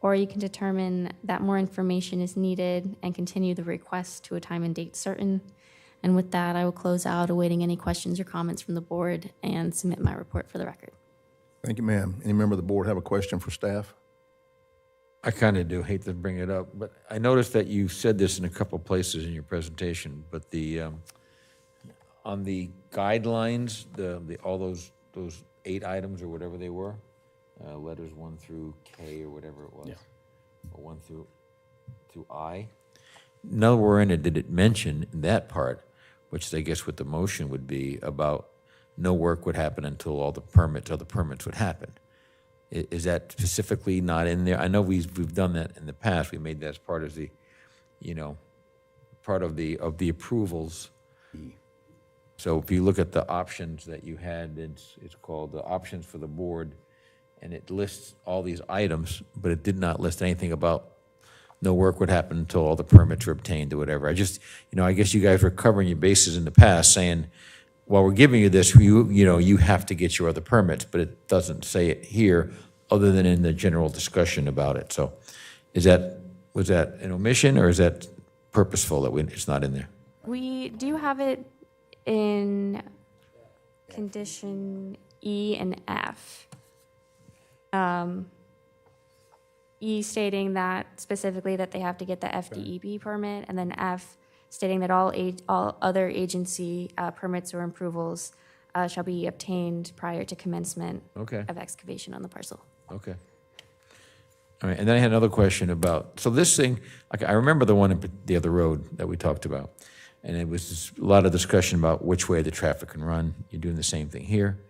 Or you can determine that more information is needed and continue the request to a time and date certain. And with that, I will close out, awaiting any questions or comments from the board, and submit my report for the record. Thank you, ma'am. Any member of the board have a question for staff? I kind of do, hate to bring it up, but I noticed that you said this in a couple places in your presentation, but the, on the guidelines, all those 8 items or whatever they were, letters 1 through K or whatever it was, or 1 through I. Nowhere in it did it mention that part, which I guess what the motion would be about no work would happen until all the permits would happen. Is that specifically not in there? I know we've done that in the past. We made that as part of the, part of the approvals. So if you look at the options that you had, it's called the options for the board, and it lists all these items, but it did not list anything about no work would happen until all the permits were obtained or whatever. I just, I guess you guys were covering your bases in the past, saying, well, we're giving you this, you have to get your other permits, but it doesn't say it here, other than in the general discussion about it. So was that an omission, or is that purposeful that it's not in there? We do have it in condition E and F. E stating that specifically that they have to get the FDEP permit, and then F stating that all other agency permits or approvals shall be obtained prior to commencement of excavation on the parcel. Okay. All right, and then I had another question about, so this thing, like I remember the one in the other road that we talked about, and it was just a lot of discussion about which way the traffic can run. You're doing the same thing here.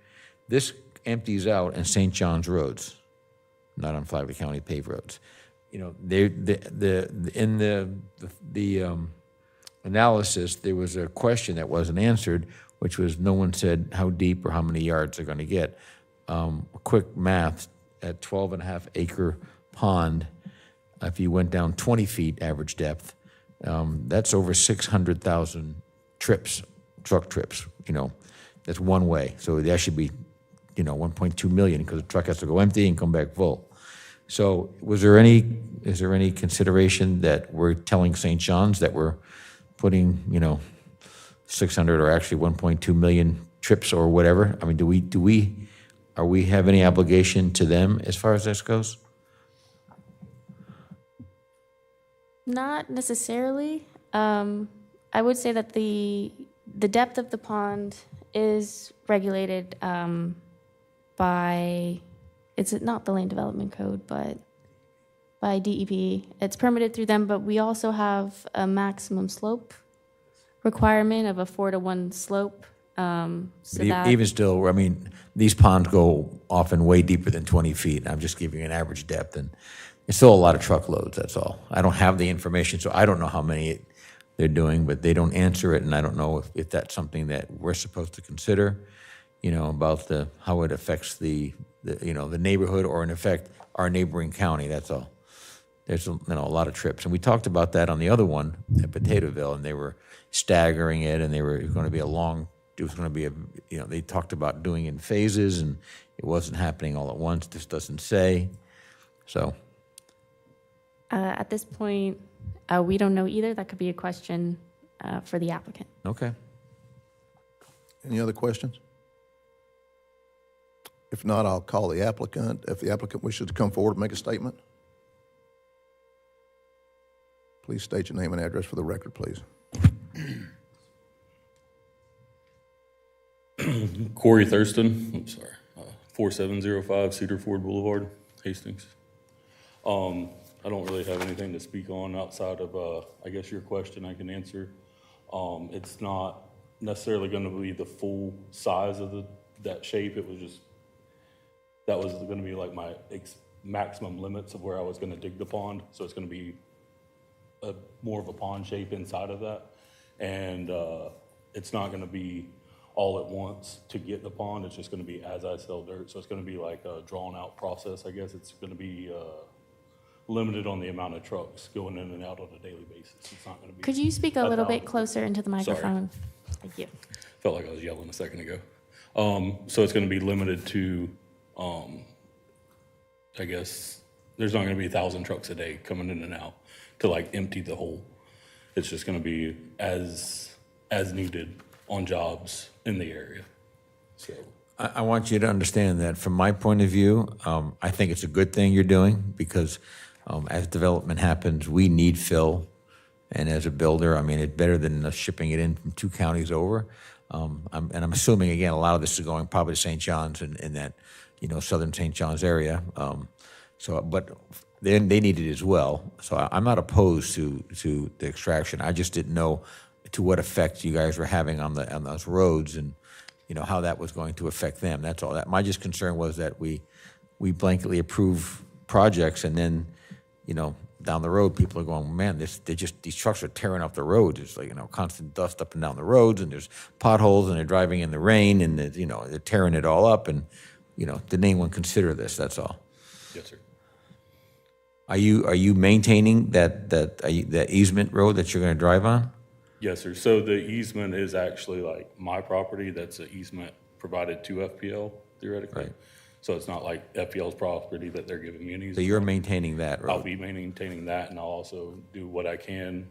This empties out in St. John's roads, not on Flagler County paved roads. In the analysis, there was a question that wasn't answered, which was no one said how deep or how many yards they're going to get. Quick math, at 12.5 acre pond, if you went down 20 feet average depth, that's over 600,000 trips, truck trips, that's one way. So that should be, 1.2 million, because the truck has to go empty and come back full. So is there any consideration that we're telling St. John's that we're putting, 600 or actually 1.2 million trips or whatever? I mean, are we have any obligation to them as far as this goes? Not necessarily. I would say that the depth of the pond is regulated by, it's not the Land Development Code, but by DEP. It's permitted through them, but we also have a maximum slope requirement of a 4-to-1 slope. Even still, I mean, these ponds go often way deeper than 20 feet. I'm just giving you an average depth, and it's still a lot of truckloads, that's all. I don't have the information, so I don't know how many they're doing, but they don't answer it, and I don't know if that's something that we're supposed to consider, about how it affects the neighborhood, or in effect, our neighboring county, that's all. There's a lot of trips, and we talked about that on the other one at Potatoeville, and they were staggering it, and it was going to be they talked about doing it in phases, and it wasn't happening all at once. This doesn't say, so. At this point, we don't know either. That could be a question for the applicant. Okay. Any other questions? If not, I'll call the applicant. If the applicant wishes to come forward and make a statement, please state your name and address for the record, please. Corey Thurston, 4705 Cedar Ford Boulevard, Hastings. I don't really have anything to speak on outside of, I guess your question I can answer. It's not necessarily going to be the full size of that shape. That was going to be like my maximum limits of where I was going to dig the pond. So it's going to be more of a pond shape inside of that. And it's not going to be all at once to get the pond. It's just going to be as I sell dirt. So it's going to be like a drawn out process, I guess. It's going to be limited on the amount of trucks going in and out on a daily basis. It's not going to be. Could you speak a little bit closer into the microphone? Sorry. Thank you. Felt like I was yelling a second ago. So it's going to be limited to, I guess, there's not going to be 1,000 trucks a day coming in and out to like empty the hole. It's just going to be as needed on jobs in the area. So I want you to understand that from my point of view, I think it's a good thing you're doing, because as development happens, we need fill. And as a builder, I mean, it's better than us shipping it in from 2 counties over. And I'm assuming, again, a lot of this is going probably to St. John's in that, southern St. John's area. But they need it as well. So I'm not opposed to the extraction. I just didn't know to what effect you guys were having on those roads and, how that was going to affect them. That's all. My just concern was that we blanketly approve projects and then, down the road, people are going, man, these trucks are tearing up the roads. It's like, constant dust up and down the roads, and there's potholes, and they're driving in the rain, and they're tearing it all up. And, didn't anyone consider this? That's all. Yes, sir. Are you maintaining that easement road that you're going to drive on? Yes, sir. So the easement is actually like my property. That's an easement provided to FPL theoretically. Right. So it's not like FPL's property that they're giving me an easement. So you're maintaining that I'll road? be maintaining that, and I'll also do what I can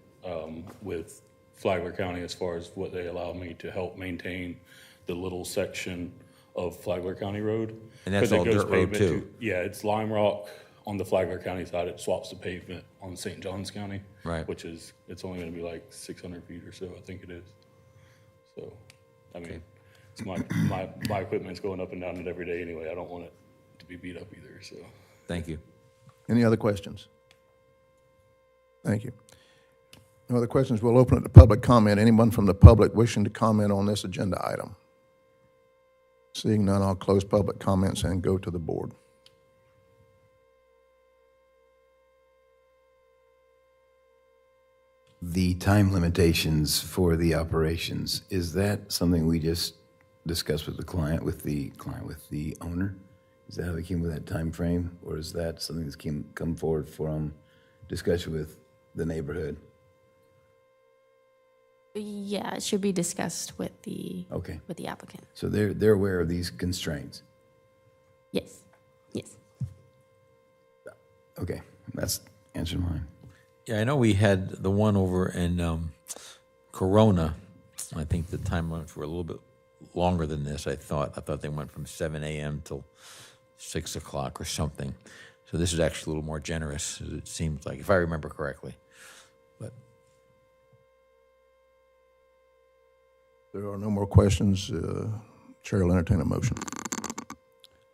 with Flagler County as far as what they allow me to help maintain the little section of Flagler County Road. And that's 'Cause it all goes dirt road, pavement too? Yeah, it's lime rock on the Flagler County side. It swaps the pavement on St. Johns County. Right. Which is, it's only gonna be like 600 feet or so, I think it is. So, I mean, it's my equipment's going up and down it every day anyway. I don't want it to be beat up either, so. Thank you. Any other questions? Thank you. No other questions? We'll open it to public comment. Anyone from the public wishing to comment on this agenda item? Seeing none, I'll close public comments and go to the board. The time limitations for the operations, is that something we just discussed with the with the owner? Is that how they came with that time frame, or is that something that's come forward from discussion with the neighborhood? Yeah, it should be discussed with the Okay. with the applicant. So they're aware of these constraints? Yes. Yes. Okay, that's answered mine. Yeah, I know we had the one over in Corona. I think the time limits were a little bit longer than this, I thought. I thought they went from 7 a.m. till 6 o'clock or something. So this is actually a little more generous, as it seems like, if I remember correctly. But There are no more questions. Chair will entertain a motion.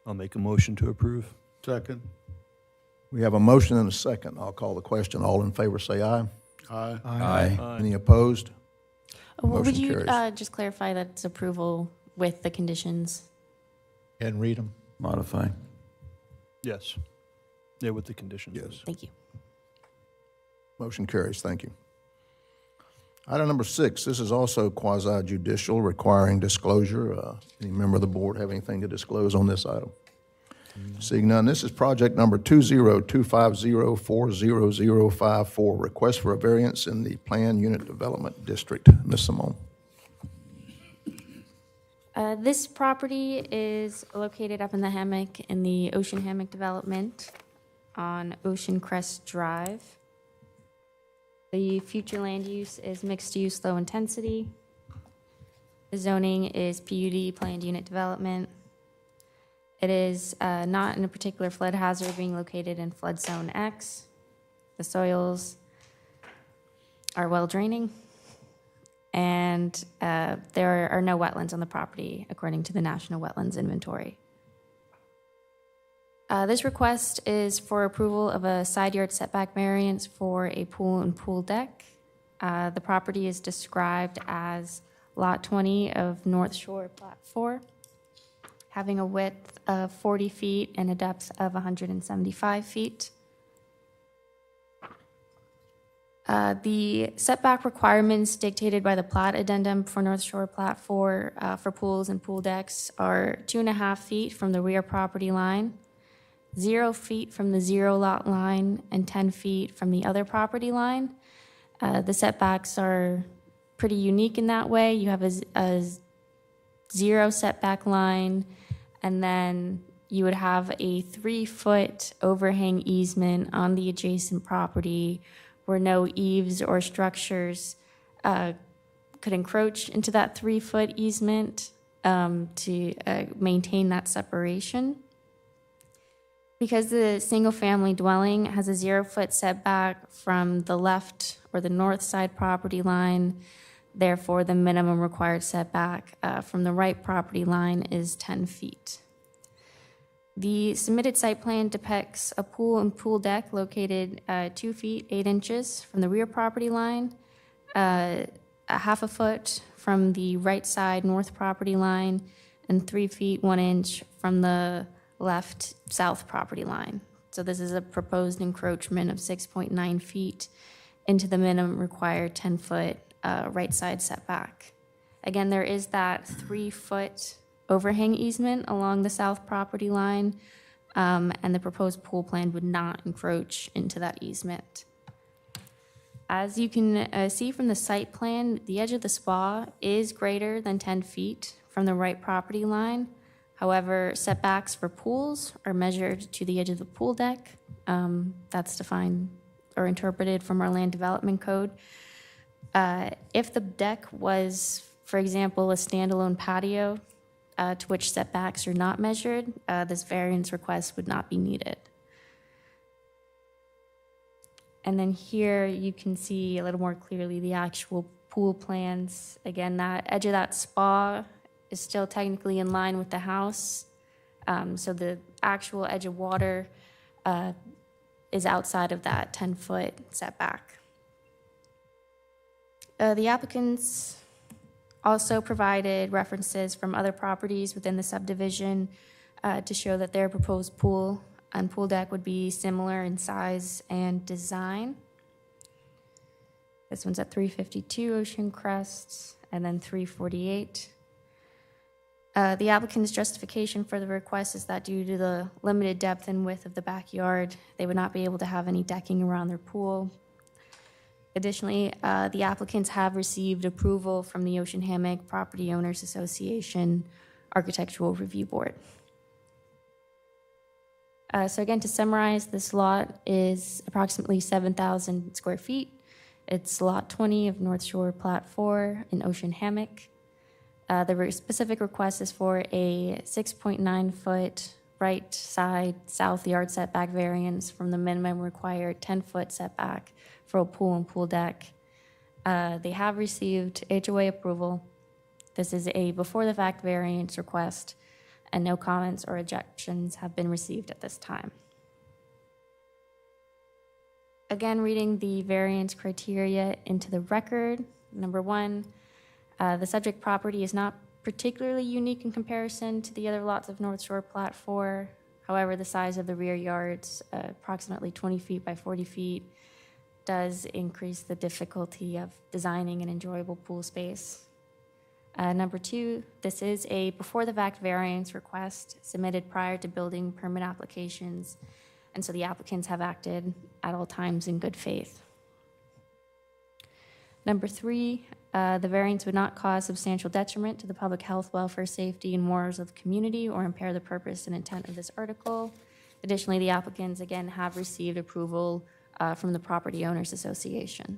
I'll make a motion to approve. Second. We have a motion and a second. I'll call the question. All in favor, say aye. Aye. Aye. Any opposed? Would Motion you carries. just clarify that it's approval with the conditions? And read them. Modify? Yes. Yeah, with the conditions. Yes. Thank you. Motion carries. Thank you. Item number 6, this is also quasi-judicial, requiring disclosure. Any member of the board have anything to disclose on this item? Seeing none, this is project number 20250400054, request for a variance in the Planned Unit Development District. Ms. Simone. This property is located up in the hammock in the Ocean Hammock Development on Ocean Crest Drive. The future land use is mixed use, low intensity. The zoning is PUD, planned unit development. It is not in a particular flood hazard, being located in flood zone X. The soils are well draining. And there are no wetlands on the property, according to the National Wetlands Inventory. This request is for approval of a side yard setback variance for a pool and pool deck. The property is described as Lot 20 of North Shore Plat 4, having a width of 40 feet and a depth of 175 feet. The setback requirements dictated by the plat addendum for North Shore Plat 4 for pools and pool decks are 2.5 feet from the rear property line, 0 feet from the zero lot line, and 10 feet from the other property line. The setbacks are pretty unique in that way. You have a 0 setback line, and then you would have a 3-foot overhang easement on the adjacent property where no eaves or structures could encroach into that 3-foot easement to maintain that separation. Because the single-family dwelling has a 0-foot setback from the left or the north side property line, Therefore, the minimum required setback from the right property line is 10 feet. The submitted site plan depicts a pool and pool deck located 2 feet 8 inches from the rear property line, a half a foot from the right side north property line, and 3 feet 1 inch from the left south property line. So this is a proposed encroachment of 6.9 feet into the minimum required 10-foot right side setback. Again, there is that 3-foot overhang easement along the south property line, and the proposed pool plan would not encroach into that easement. As you can see from the site plan, the edge of the spa is greater than 10 feet from the right property line. However, setbacks for pools are measured to the edge of the pool deck. That's defined or interpreted from our land development code. If the deck was, for example, a standalone patio to which setbacks are not measured, this variance request would not be needed. And then here you can see a little more clearly the actual pool plans. Again, that edge of that spa is still technically in line with the house. So the actual edge of water is outside of that 10-foot setback. The applicants also provided references from other properties within the subdivision to show that their proposed pool and pool deck would be similar in size and design. This one's at 352 Ocean Crest and then 348. The applicant's justification for the request is that due to the limited depth and width of the backyard, they would not be able to have any decking around their pool. Additionally, the applicants have received approval from the Ocean Hammock Property Owners Association Architectural Review Board. So again, to summarize, this lot is approximately 7,000 square feet. It's lot 20 of North Shore Plat 4 in Ocean Hammock. The specific request is for a 6.9-foot right side south yard setback variance from the minimum required 10-foot setback for a pool and pool deck. They have received HOA approval. This is a before-the-fact variance request, and no comments or objections have been received at this time. Again, reading the variance criteria into the record. Number one, the subject property is not particularly unique in comparison to the other lots of North Shore Plat 4. However, the size of the rear yards, approximately 20 feet by 40 feet, does increase the difficulty of designing an enjoyable pool space. Number two, this is a before-the-fact variance request submitted prior to building permit applications, and so the applicants have acted at all times in good faith. Number three, the variance would not cause substantial detriment to the public health, welfare, safety, and morals of the community or impair the purpose and intent of this article. Additionally, the applicants, again, have received approval from the Property Owners Association.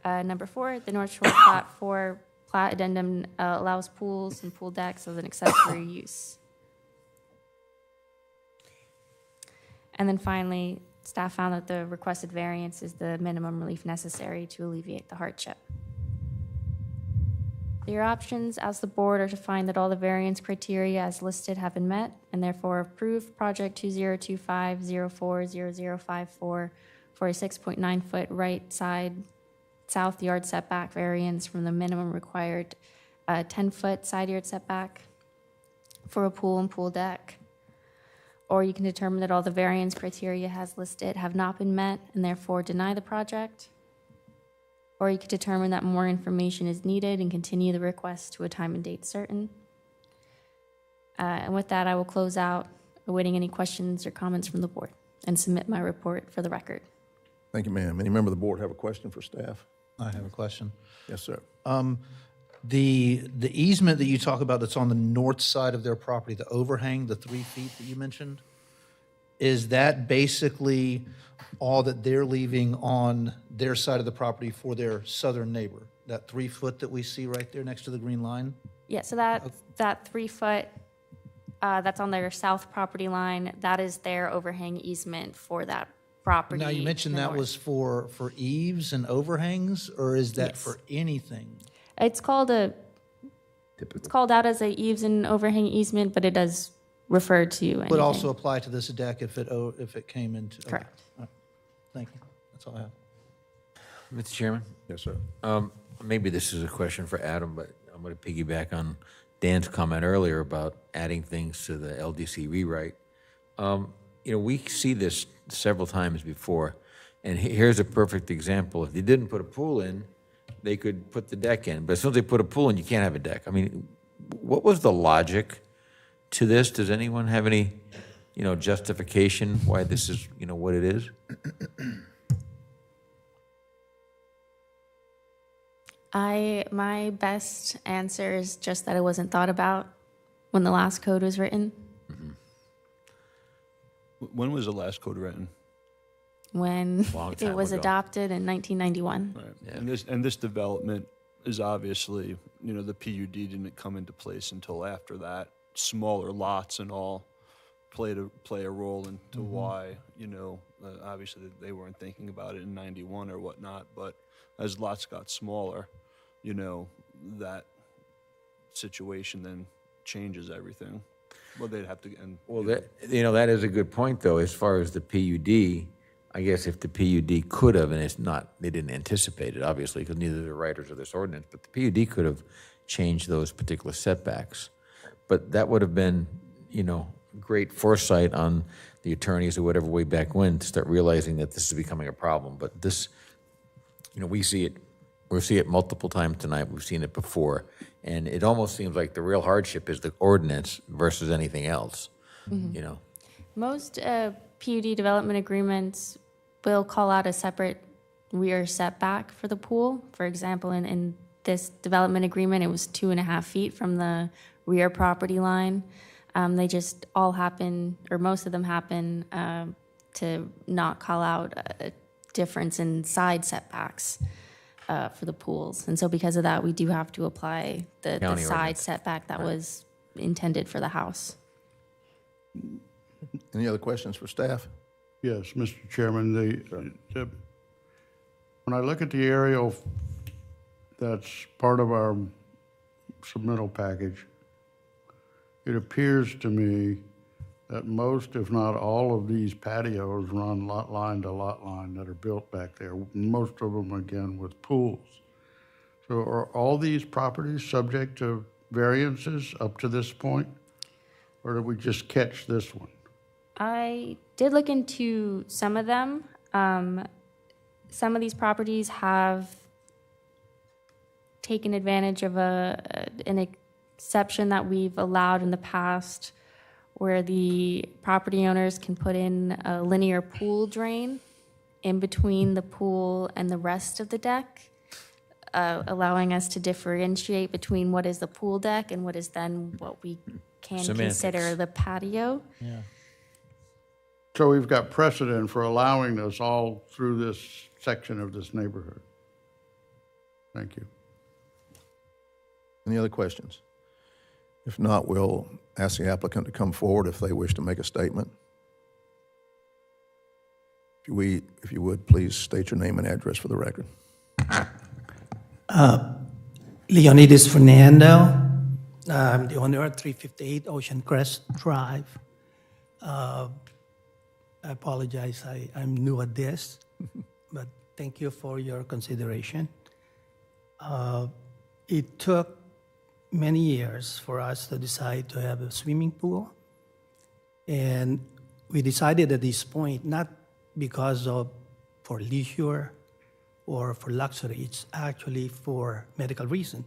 Number four, the North Shore Plat 4 plat addendum allows pools and pool decks as an accessory use. And then finally, staff found that the requested variance is the minimum relief necessary to alleviate the hardship. Your options as the board are to find that all the variance criteria as listed have been met and therefore approve project 2025040054 for a 6.9-foot right side south yard setback variance from the minimum required 10-foot side yard setback for a pool and pool deck. Or you can determine that all the variance criteria as listed have not been met and therefore deny the project. Or you could determine that more information is needed and continue the request to a time and date certain. And with that, I will close out, awaiting any questions or comments from the board, and submit my report for the record. Thank you, ma'am. Any member of the board have a question for staff? I have a question. Yes, sir. The easement that you talk about that's on the north side of their property, the overhang, the 3 feet that you mentioned, is that basically all that they're leaving on their side of the property for their southern neighbor? That 3 foot that we see right there next to the green line? Yeah, so that 3 foot, that's on their south property line, that is their overhang easement for that property. Now, you to mentioned the that north. was for eaves and overhangs, or is that Yes. for anything? It's called it's called out as a eaves and overhang easement, but it does refer to anything. Would also apply to this deck if it came into? okay. Correct. All right. Thank you. That's all I have. Mr. Chairman? Yes, sir. Maybe this is a question for Adam, but I'm going to piggyback on Dan's comment earlier about adding things to the LDC rewrite. We see this several times before, and here's a perfect example. If they didn't put a pool in, they could put the deck in, but as soon as they put a pool in, you can't have a deck. I mean, what was the logic to this? Does anyone have any, justification why this is, what it is? My best answer is just that it wasn't thought about when the last code was written, When was the last code written? when Long it time was ago. adopted in 1991. Right. And this development is obviously, the PUD didn't come into place until after that. Smaller lots and all play a role into why, obviously they weren't thinking about it in 91 or whatnot, but as lots got smaller, that situation then changes everything. Well, they'd have to, and Well, that is a good point, though, as far as the PUD. I guess if the PUD could have, and they didn't anticipate it, obviously, because neither the writers of this ordinance, but the PUD could have changed those particular setbacks. But that would have been, great foresight on the attorneys or whatever way back when to start realizing that this is becoming a problem. But this, we see it multiple times tonight. We've seen it before. And it almost seems like the real hardship is the ordinance versus anything else, Most PUD development agreements will call out a separate rear setback for the pool. For example, in this development agreement, it was 2.5 feet from the rear property line. They just all happen, or most of them happen, to not call out a difference in side setbacks for the pools. And so because of that, we do have to apply the County side ordinance. setback that was intended for the house. Any other questions for staff? Yes, Mr. Chairman, when I look at the aerial that's part of our submittal package, it appears to me that most, if not all, of these patios run lot line to lot line that are built back there, most of them, again, with pools. So are all these properties subject to variances up to this point? Or did we just catch this one? I did look into some of them. Some of these properties have taken advantage of an exception that we've allowed in the past where the property owners can put in a linear pool drain in between the pool and the rest of the deck, allowing us to differentiate between what is the pool deck and what is then what we can Semantics. consider the patio. Yeah. So we've got precedent for allowing this all through this section of this neighborhood. Thank you. Any other questions? If not, we'll ask the applicant to come forward if they wish to make a statement. If you would, please state your name and address for the record. Leonidas Fernando. I'm the owner of 358 Ocean Crest Drive. I apologize, I'm new at this, but thank you for your consideration. It took many years for us to decide to have a swimming pool. And we decided at this point, not because of for leisure or for luxury, it's actually for medical reasons.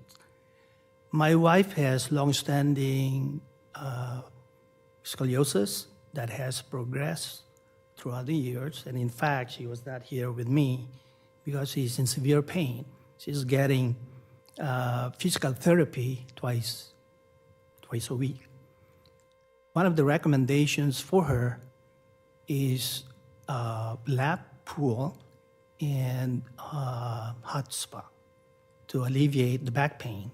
My wife has long-standing scoliosis that has progressed throughout the years. And in fact, she was not here with me because she's in severe pain. She's getting physical therapy twice a week. One of the recommendations for her is lap pool and hot spa to alleviate the back pain.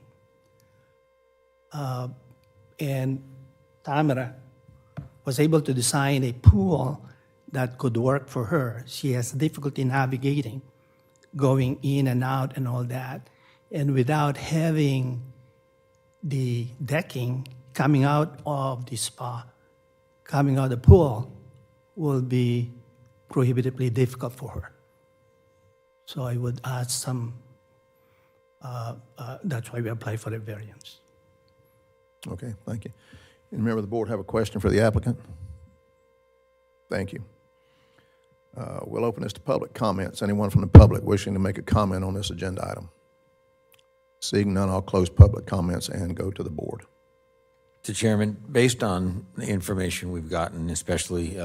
And Tamara was able to design a pool that could work for her. She has difficulty navigating, going in and out and all that. And without having the decking coming out of the spa, coming out of the pool, will be prohibitively difficult for her. So I would ask some, that's why we apply for the variance. Okay, thank you. Any member of the board have a question for the applicant? Thank you. We'll open this to public comments. Anyone from the public wishing to make a comment on this agenda item? Seeing none, I'll close public comments and go to the board. Mr. Chairman, based on the information we've gotten, especially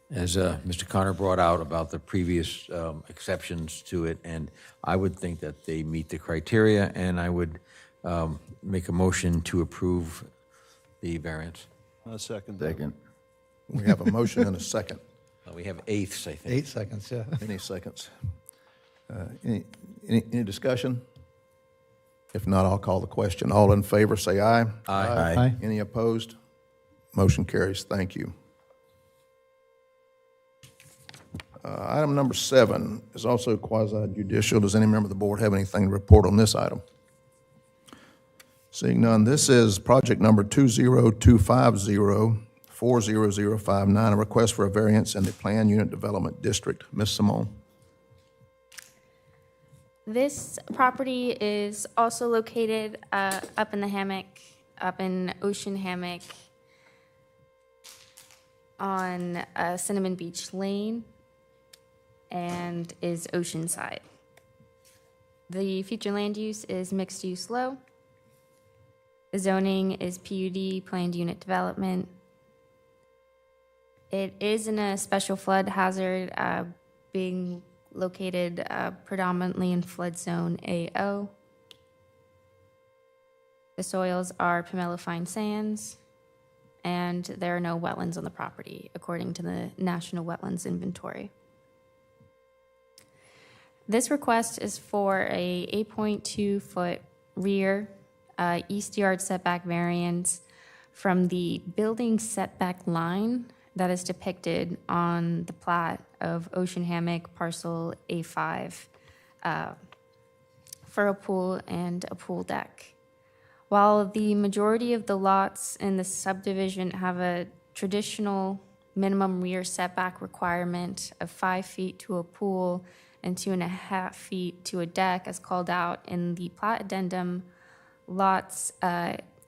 as Mr. Connor brought out about the previous exceptions to it, and I would think that they meet the criteria, and I would make a motion to approve the variance. Second. Second. We have a motion and a second. We have eighths, I think. 8 seconds, yeah. Any seconds? Any discussion? If not, I'll call the question. All in favor, say aye. Aye. Aye. Any opposed? Motion carries. Thank you. Item number 7 is also quasi-judicial. Does any member of the board have anything to report on this item? Seeing none, this is project number 20250-40059, a request for a variance in the Planned Unit Development District. Ms. Simone? This property is also located up in the hammock, up in Ocean Hammock on Cinnamon Beach Lane, and is oceanside. The future land use is mixed use low. The zoning is PUD, planned unit development. It is in a special flood hazard, being located predominantly in flood zone AO. The soils are Pomelo-fine sands, and there are no wetlands on the property, according to the National Wetlands Inventory. This request is for a 8.2-foot rear east yard setback variance from the building setback line that is depicted on the plat of Ocean Hammock parcel A5 for a pool and a pool deck. While the majority of the lots in the subdivision have a traditional minimum rear setback requirement of 5 feet to a pool and 2.5 feet to a deck, as called out in the plat addendum, lots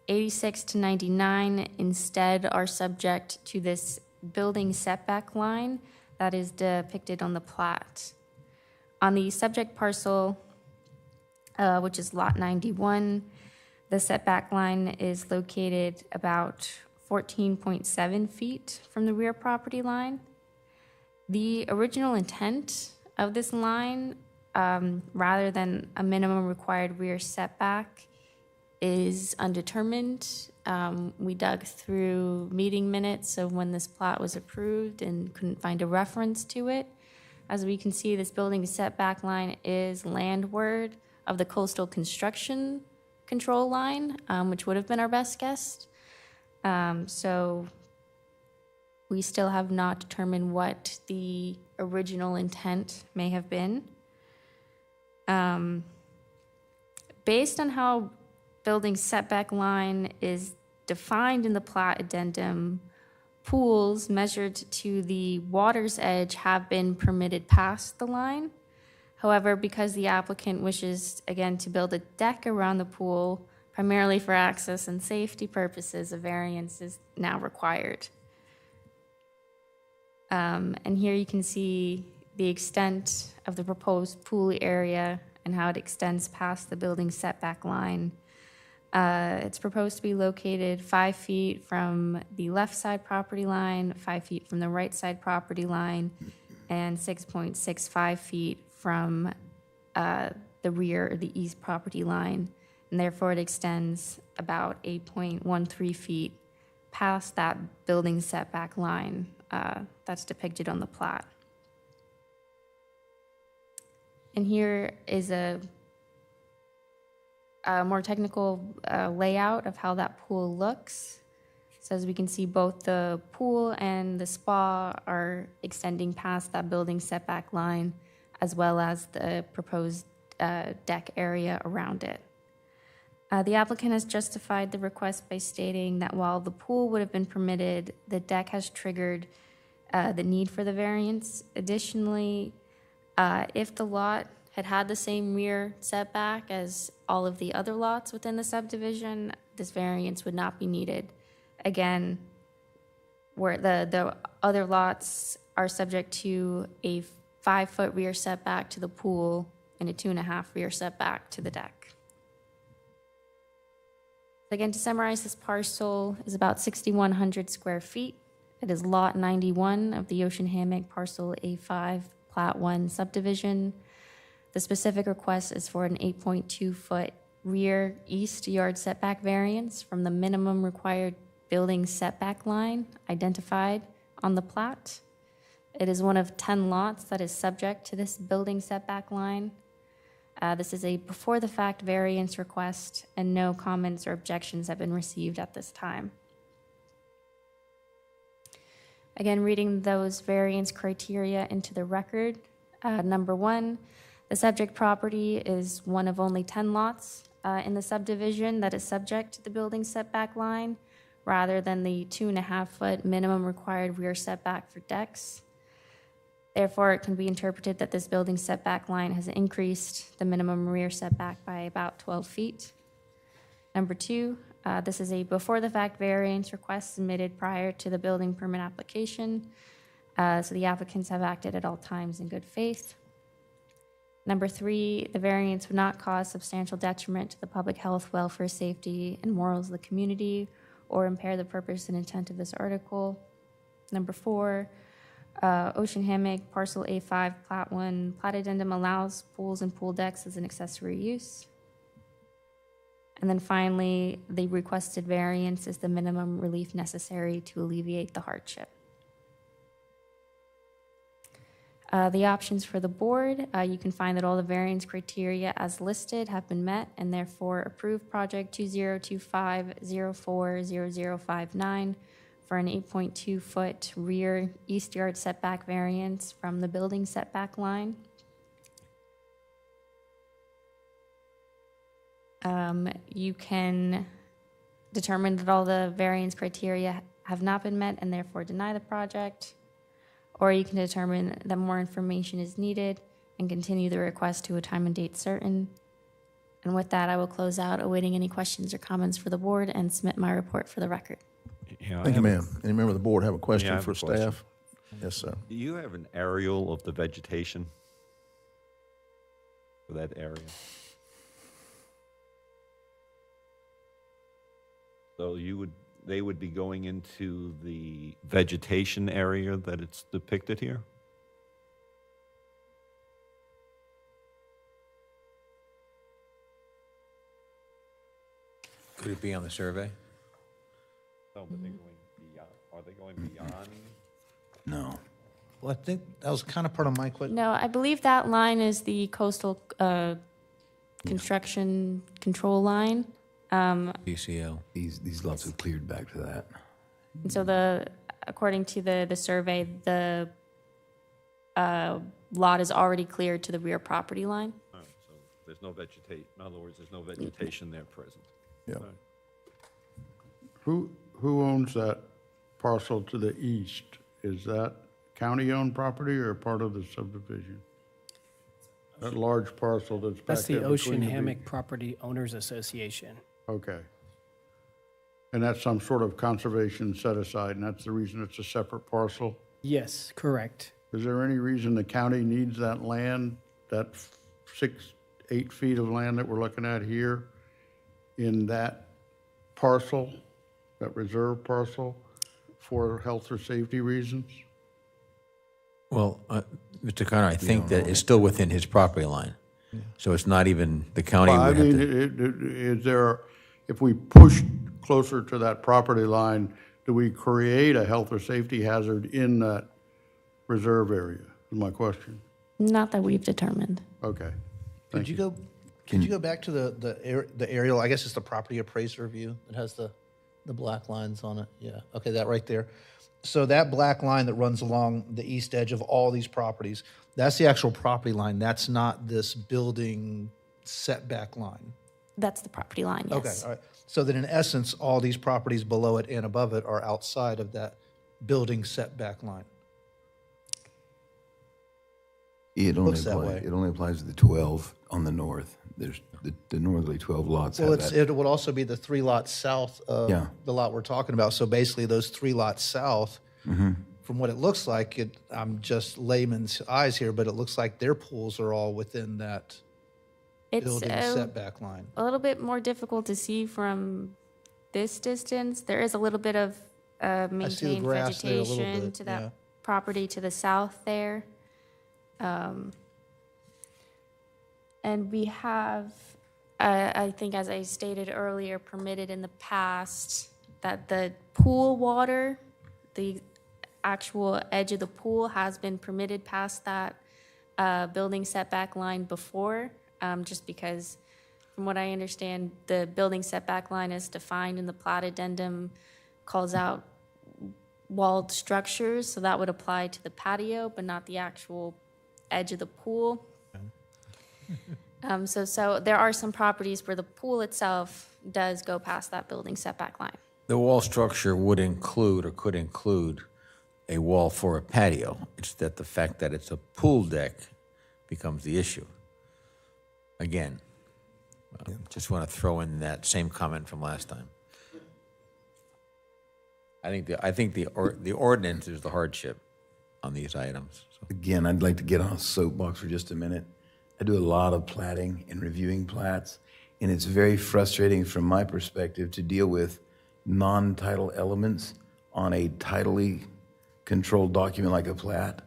86 to 99 instead are subject to this building setback line that is depicted on the plat. On the subject parcel, which is lot 91, the setback line is located about 14.7 feet from the rear property line. The original intent of this line, rather than a minimum required rear setback, is undetermined. We dug through meeting minutes of when this plat was approved and couldn't find a reference to it. As we can see, this building setback line is landward of the coastal construction control line, which would have been our best guess. So we still have not determined what the original intent may have been. Based on how building setback line is defined in the plat addendum, pools measured to the water's edge have been permitted past the line. However, because the applicant wishes, again, to build a deck around the pool, primarily for access and safety purposes, a variance is now required. And here you can see the extent of the proposed pool area and how it extends past the building setback line. It's proposed to be located 5 feet from the left side property line, 5 feet from the right side property line, and 6.65 feet from the rear or the east property line. And therefore, it extends about 8.13 feet past that building setback line that's depicted on the plat. And here is a more technical layout of how that pool looks. So So as we can see, both the pool and the spa are extending past that building setback line, as well as the proposed deck area around it. The applicant has justified the request by stating that while the pool would have been permitted, the deck has triggered the need for the variance. Additionally, if the lot had had the same rear setback as all of the other lots within the subdivision, this variance would not be needed. Again, where the other lots are subject to a 5-foot rear setback to the pool and a 2.5 rear setback to the deck. Again, to summarize, this parcel is about 6,100 square feet. It is lot 91 of the Ocean Hammock Parcel A5 Plat 1 subdivision. The specific request is for an 8.2-foot rear east yard setback variance from the minimum required building setback line identified on the plat. It is one of 10 lots that is subject to this building setback line. This is a before-the-fact variance request, and no comments or objections have been received at this time. Again, reading those variance criteria into the record. Number 1, the subject property is one of only 10 lots in the subdivision that is subject to the building setback line, rather than the 2.5-foot minimum required rear setback for decks. Therefore, it can be interpreted that this building setback line has increased the minimum rear setback by about 12 feet. Number 2, this is a before-the-fact variance request submitted prior to the building permit application, so the applicants have acted at all times in good faith. Number 3, the variance would not cause substantial detriment to the public health, welfare, safety, and morals of the community, or impair the purpose and intent of this article. Number 4, Ocean Hammock Parcel A5 Plat 1 plat addendum allows pools and pool decks as an accessory use. And then finally, the requested variance is the minimum relief necessary to alleviate the hardship. The options for the board, you can find that all the variance criteria as listed have been met, and therefore approve project 2025040059 for an 8.2-foot rear east yard setback variance from the building setback line. You can determine that all the variance criteria have not been met and therefore deny the project, or you can determine that more information is needed and continue the request to a time and date certain. And with that, I will close out, awaiting any questions or comments for the board, and submit my report for the record. Thank you, ma'am. Any member of the board have a question I have for a question. staff? Yes, sir. Do you have an aerial of the vegetation for that area? So they would be going into the vegetation area that it's depicted here? Could it be on the survey? No, but they're going beyond, are they going beyond? No. Well, I think that was kind of part of my question. No, I believe that line is the coastal construction control line. PCL. These lots have cleared back to that. And so according to the survey, the lot is already cleared to the rear property line. Oh, so there's no vegetation, in other words, there's no vegetation there present. Yeah. Right. Who owns that parcel to the east? Is that county-owned property or part of the subdivision? That large parcel that's back there That's the between Ocean the Hammock Property Owners Association. Okay. And that's some sort of conservation set aside, and that's the reason it's a separate parcel? Yes, correct. Is there any reason the county needs that land, that 8 feet of land that we're looking at here, in that parcel, that reserve parcel, for health or safety reasons? Well, Mr. Connor, I think that it's still within his property line. So it's not even, the county Well, I would have mean, to. is there, if we push closer to that property line, do we create a health or safety hazard in that reserve area, is my question. Not that we've determined. Okay. Could you go back to the aerial, I guess it's the property appraiser view that has the The black lines on it, yeah. Okay, that right there. So that black line that runs along the east edge of all these properties, that's the actual property line. That's not this building setback line. That's the property line, yes. Okay, all right. So that in essence, all these properties below it and above it are outside of that building setback line. It only Looks that way. applies, it only applies to the 12 on the north. There's the northerly 12 lots Well, have that. it would also be the 3 lots south of Yeah. the lot we're talking about. So basically, those 3 lots south, from what it looks like, I'm just layman's eyes here, but it looks like their pools are all within that It's building a setback line. little bit more difficult to see from this distance. There is a little bit of maintained grass there a little vegetation bit, to that yeah. property to the south there. And we have, I think as I stated earlier, permitted in the past that the pool water, the actual edge of the pool has been permitted past that building setback line before, just because from what I understand, the building setback line is defined in the plat addendum, calls out walled structures, so that would apply to the patio, but not the actual edge of the pool. So there are some properties where the pool itself does go past that building setback line. The wall structure would include or could include a wall for a patio. It's that the fact that it's a pool deck becomes the issue. Again, just want to throw in that same comment from last time. I think the ordinance is the hardship on these items. So. Again, I'd like to get on a soapbox for just a minute. I do a lot of platting and reviewing plats, and it's very frustrating from my perspective to deal with non-title elements on a tidally controlled document like a plat.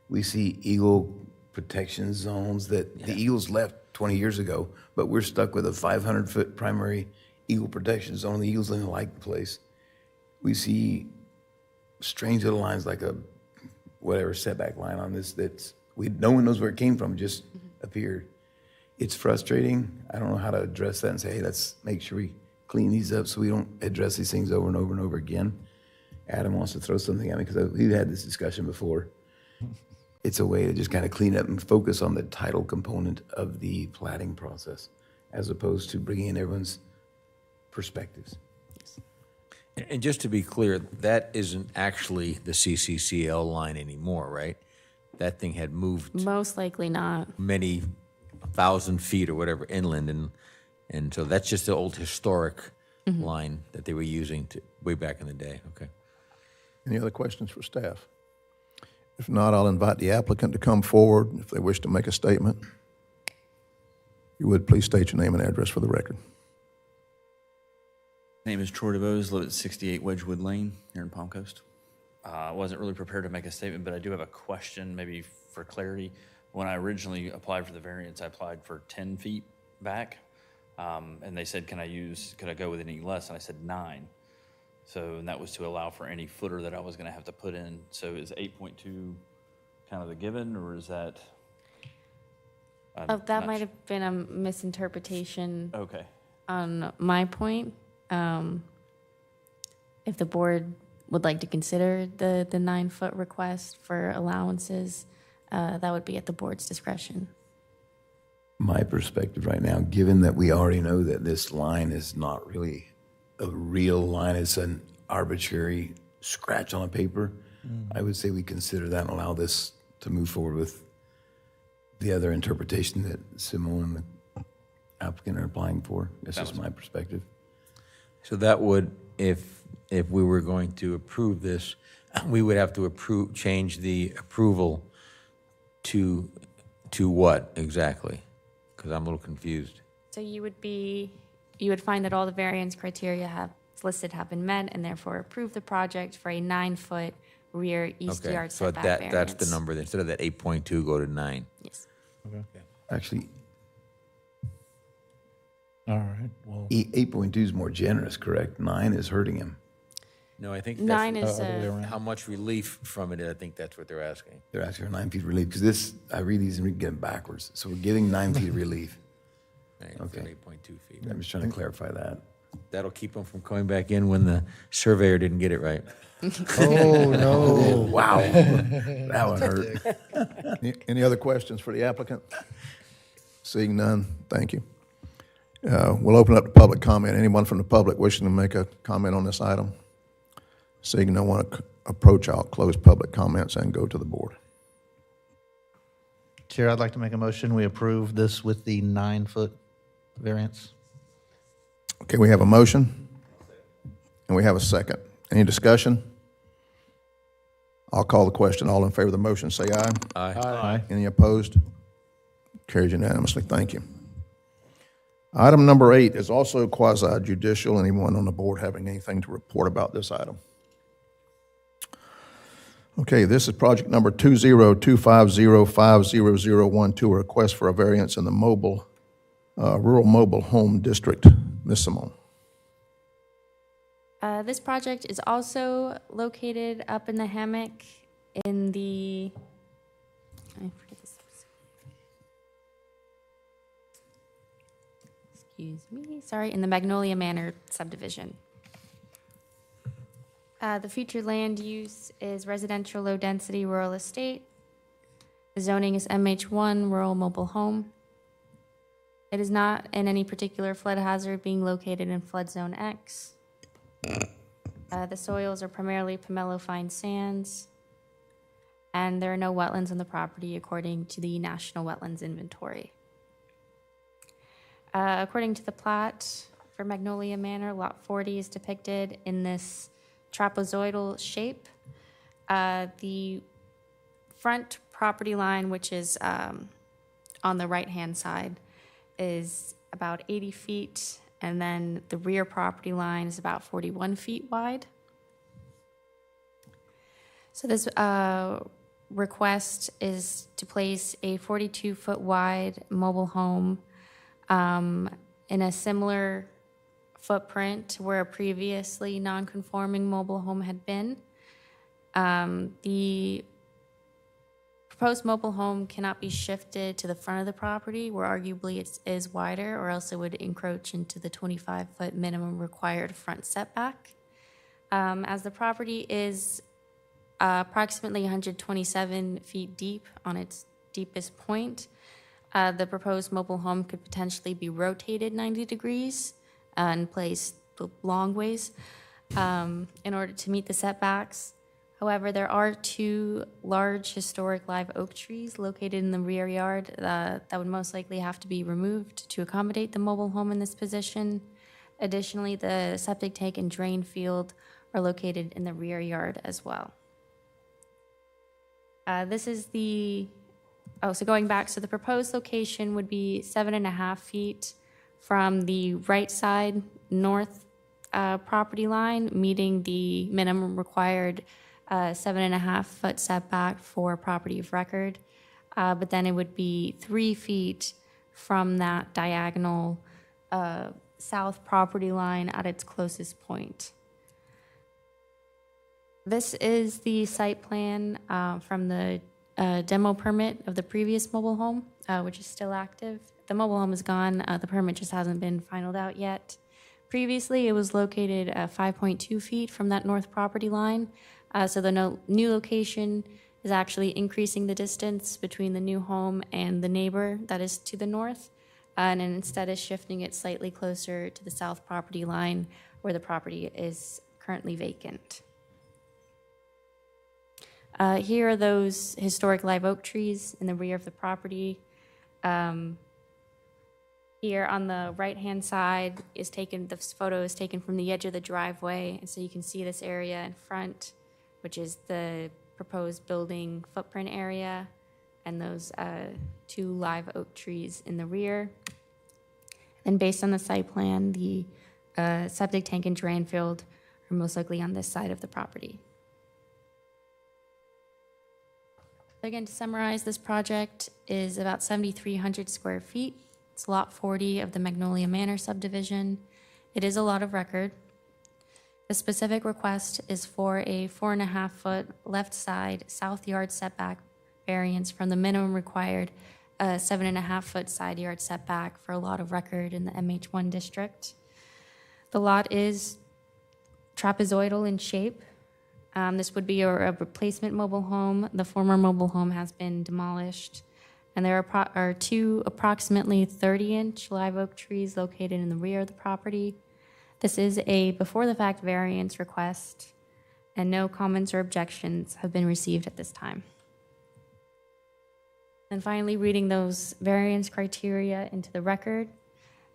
We see eagle protection zones that the eagles left 20 years ago, but we're stuck with a 500-foot primary eagle protection zone. The eagles didn't like the place. We see strange little lines like a whatever setback line on this that's no one knows where it came from, it just appeared. It's frustrating. I don't know how to address that and say, hey, let's make sure we clean these up so we don't address these things over and over and over again. Adam wants to throw something at me because we've had this discussion before. It's a way to just kind of clean up and focus on the title component of the platting process as opposed to bringing in everyone's perspectives. And just to be clear, that isn't actually the CCCL line anymore, right? That thing had moved Most likely not. many 1,000 feet or whatever inland, and so that's just the old historic line that they were using way back in the day. Okay. Any other questions for staff? If not, I'll invite the applicant to come forward if they wish to make a statement. If you would, please state your name and address for the record. My name is Troy DeVos, live at 68 Wedgewood Lane here in Palm Coast. I wasn't really prepared to make a statement, but I do have a question, maybe for clarity. When I originally applied for the variance, I applied for 10 feet back, and they said, could I go with any less? And I said 9. So, and that was to allow for any footer that I was going to have to put in. So is 8.2 kind of the given, or is that? That might have been a misinterpretation Okay. on my point. If the board would like to consider the 9-foot request for allowances, that would be at the board's discretion. My perspective right now, given that we already know that this line is not really a real line, it's an arbitrary scratch on a paper, I would say we consider that and allow this to move forward with the other interpretation that Simone and the applicant are applying for. That's just my perspective. So that would, if we were going to approve this, we would have to change the approval to what exactly? Because I'm a little confused. So you would find that all the variance criteria listed have been met and therefore approve the project for a 9-foot rear east yard so setback variance. that's the number. Instead of that 8.2, go to 9. Yes. Okay. Actually, All right, well. 8.2 is more generous, correct? 9 is hurting him. No, I think 9 is how much relief from it. I think that's what they're asking. They're asking for 9 feet relief, because I read these and we get them backwards. So we're giving 9 feet relief. Right, Okay. 8.2 feet. I'm just trying to clarify that. That'll keep them from coming back in when the surveyor didn't get it right. Oh, no. Wow. That one hurt. Any other questions for the applicant? Seeing none, thank you. We'll open up to public comment. Anyone from the public wishing to make a comment on this item? Seeing no one approach, I'll close public comments and go to the board. Chair, I'd like to make a motion. We approve this with the 9-foot variance. Okay, we have a motion, and we have a second. Any discussion? I'll call the question. All in favor of the motion, say aye. Aye. Aye. Any opposed? Carries unanimously. Thank you. Item number 8 is also quasi-judicial. Anyone on the board having anything to report about this item? Okay, this is project number 202505012, a request for a variance in the rural mobile home district. Ms. Simone. This project is also located up in the hammock in the, I forget this. Excuse me, sorry, in the Magnolia Manor subdivision. The future land use is residential low-density rural estate. The zoning is MH1, rural mobile home. It is not in any particular flood hazard, being located in flood zone X. The soils are primarily Pomelo fine sands, and there are no wetlands on the property according to the National Wetlands Inventory. According to the plat for Magnolia Manor, Lot 40 is depicted in this trapezoidal shape. The front property line, which is on the right-hand side, is about 80 feet, and then the rear property line is about 41 feet wide. So this request is to place a 42-foot wide mobile home in a similar footprint where a previously non-conforming mobile home had been. The proposed mobile home cannot be shifted to the front of the property where arguably it is wider, or else it would encroach into the 25-foot minimum required front setback. As the property is approximately 127 feet deep on its deepest point, the proposed mobile home could potentially be rotated 90 degrees and placed long ways in order to meet the setbacks. However, there are 2 large historic live oak trees located in the rear yard that would most likely have to be removed to accommodate the mobile home in this position. Additionally, the septic tank and drain field are located in the rear yard as well. This is the, so going back, so the proposed location would be 7.5 feet from the right side north property line, meeting the minimum required 7.5-foot setback for property of record. But then it would be 3 feet from that diagonal south property line at its closest point. This is the site plan from the demo permit of the previous mobile home, which is still active. The mobile home is gone. The permit just hasn't been finalized out yet. Previously, it was located 5.2 feet from that north property line. So the new location is actually increasing the distance between the new home and the neighbor that is to the north, and instead is shifting it slightly closer to the south property line where the property is currently vacant. Here are those historic live oak trees in the rear of the property. Here on the right-hand side is taken, this photo is taken from the edge of the driveway, and so you can see this area in front, which is the proposed building footprint area, and those 2 live oak trees in the rear. And based on the site plan, the septic tank and drain field are most likely on this side of the property. Again, to summarize, this project is about 7,300 square feet. It's lot 40 of the Magnolia Manor subdivision. It is a lot of record. The specific request is for a 4.5-foot left side south yard setback variance from the minimum required 7.5-foot side yard setback for a lot of record in the MH1 district. The lot is trapezoidal in shape. This would be a replacement mobile home. The former mobile home has been demolished. And there are two approximately 30-inch live oak trees located in the rear of the property. This is a before-the-fact variance request, and no comments or objections have been received at this time. And finally, reading those variance criteria into the record.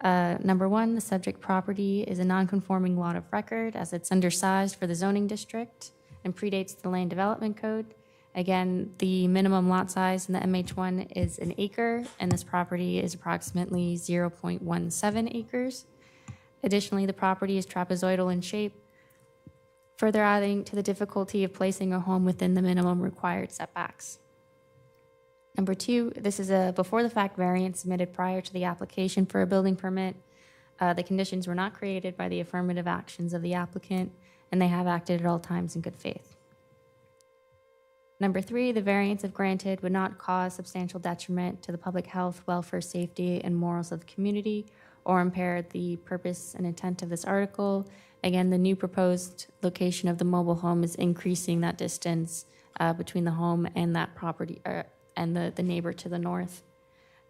Number one, the subject property is a non-conforming lot of record as it's undersized for the zoning district and predates the land development code. Again, the minimum lot size in the MH1 is an acre, and this property is approximately 0.17 acres. Additionally, the property is trapezoidal in shape, further adding to the difficulty of placing a home within the minimum required setbacks. Number two, this is a before-the-fact variance submitted prior to the application for a building permit. The conditions were not created by the affirmative actions of the applicant, and they have acted at all times in good faith. Number three, the variance if granted would not cause substantial detriment to the public health, welfare, safety, and morals of the community, or impair the purpose and intent of this article. Again, the new proposed location of the mobile home is increasing that distance between the home and that property, and the neighbor to the north.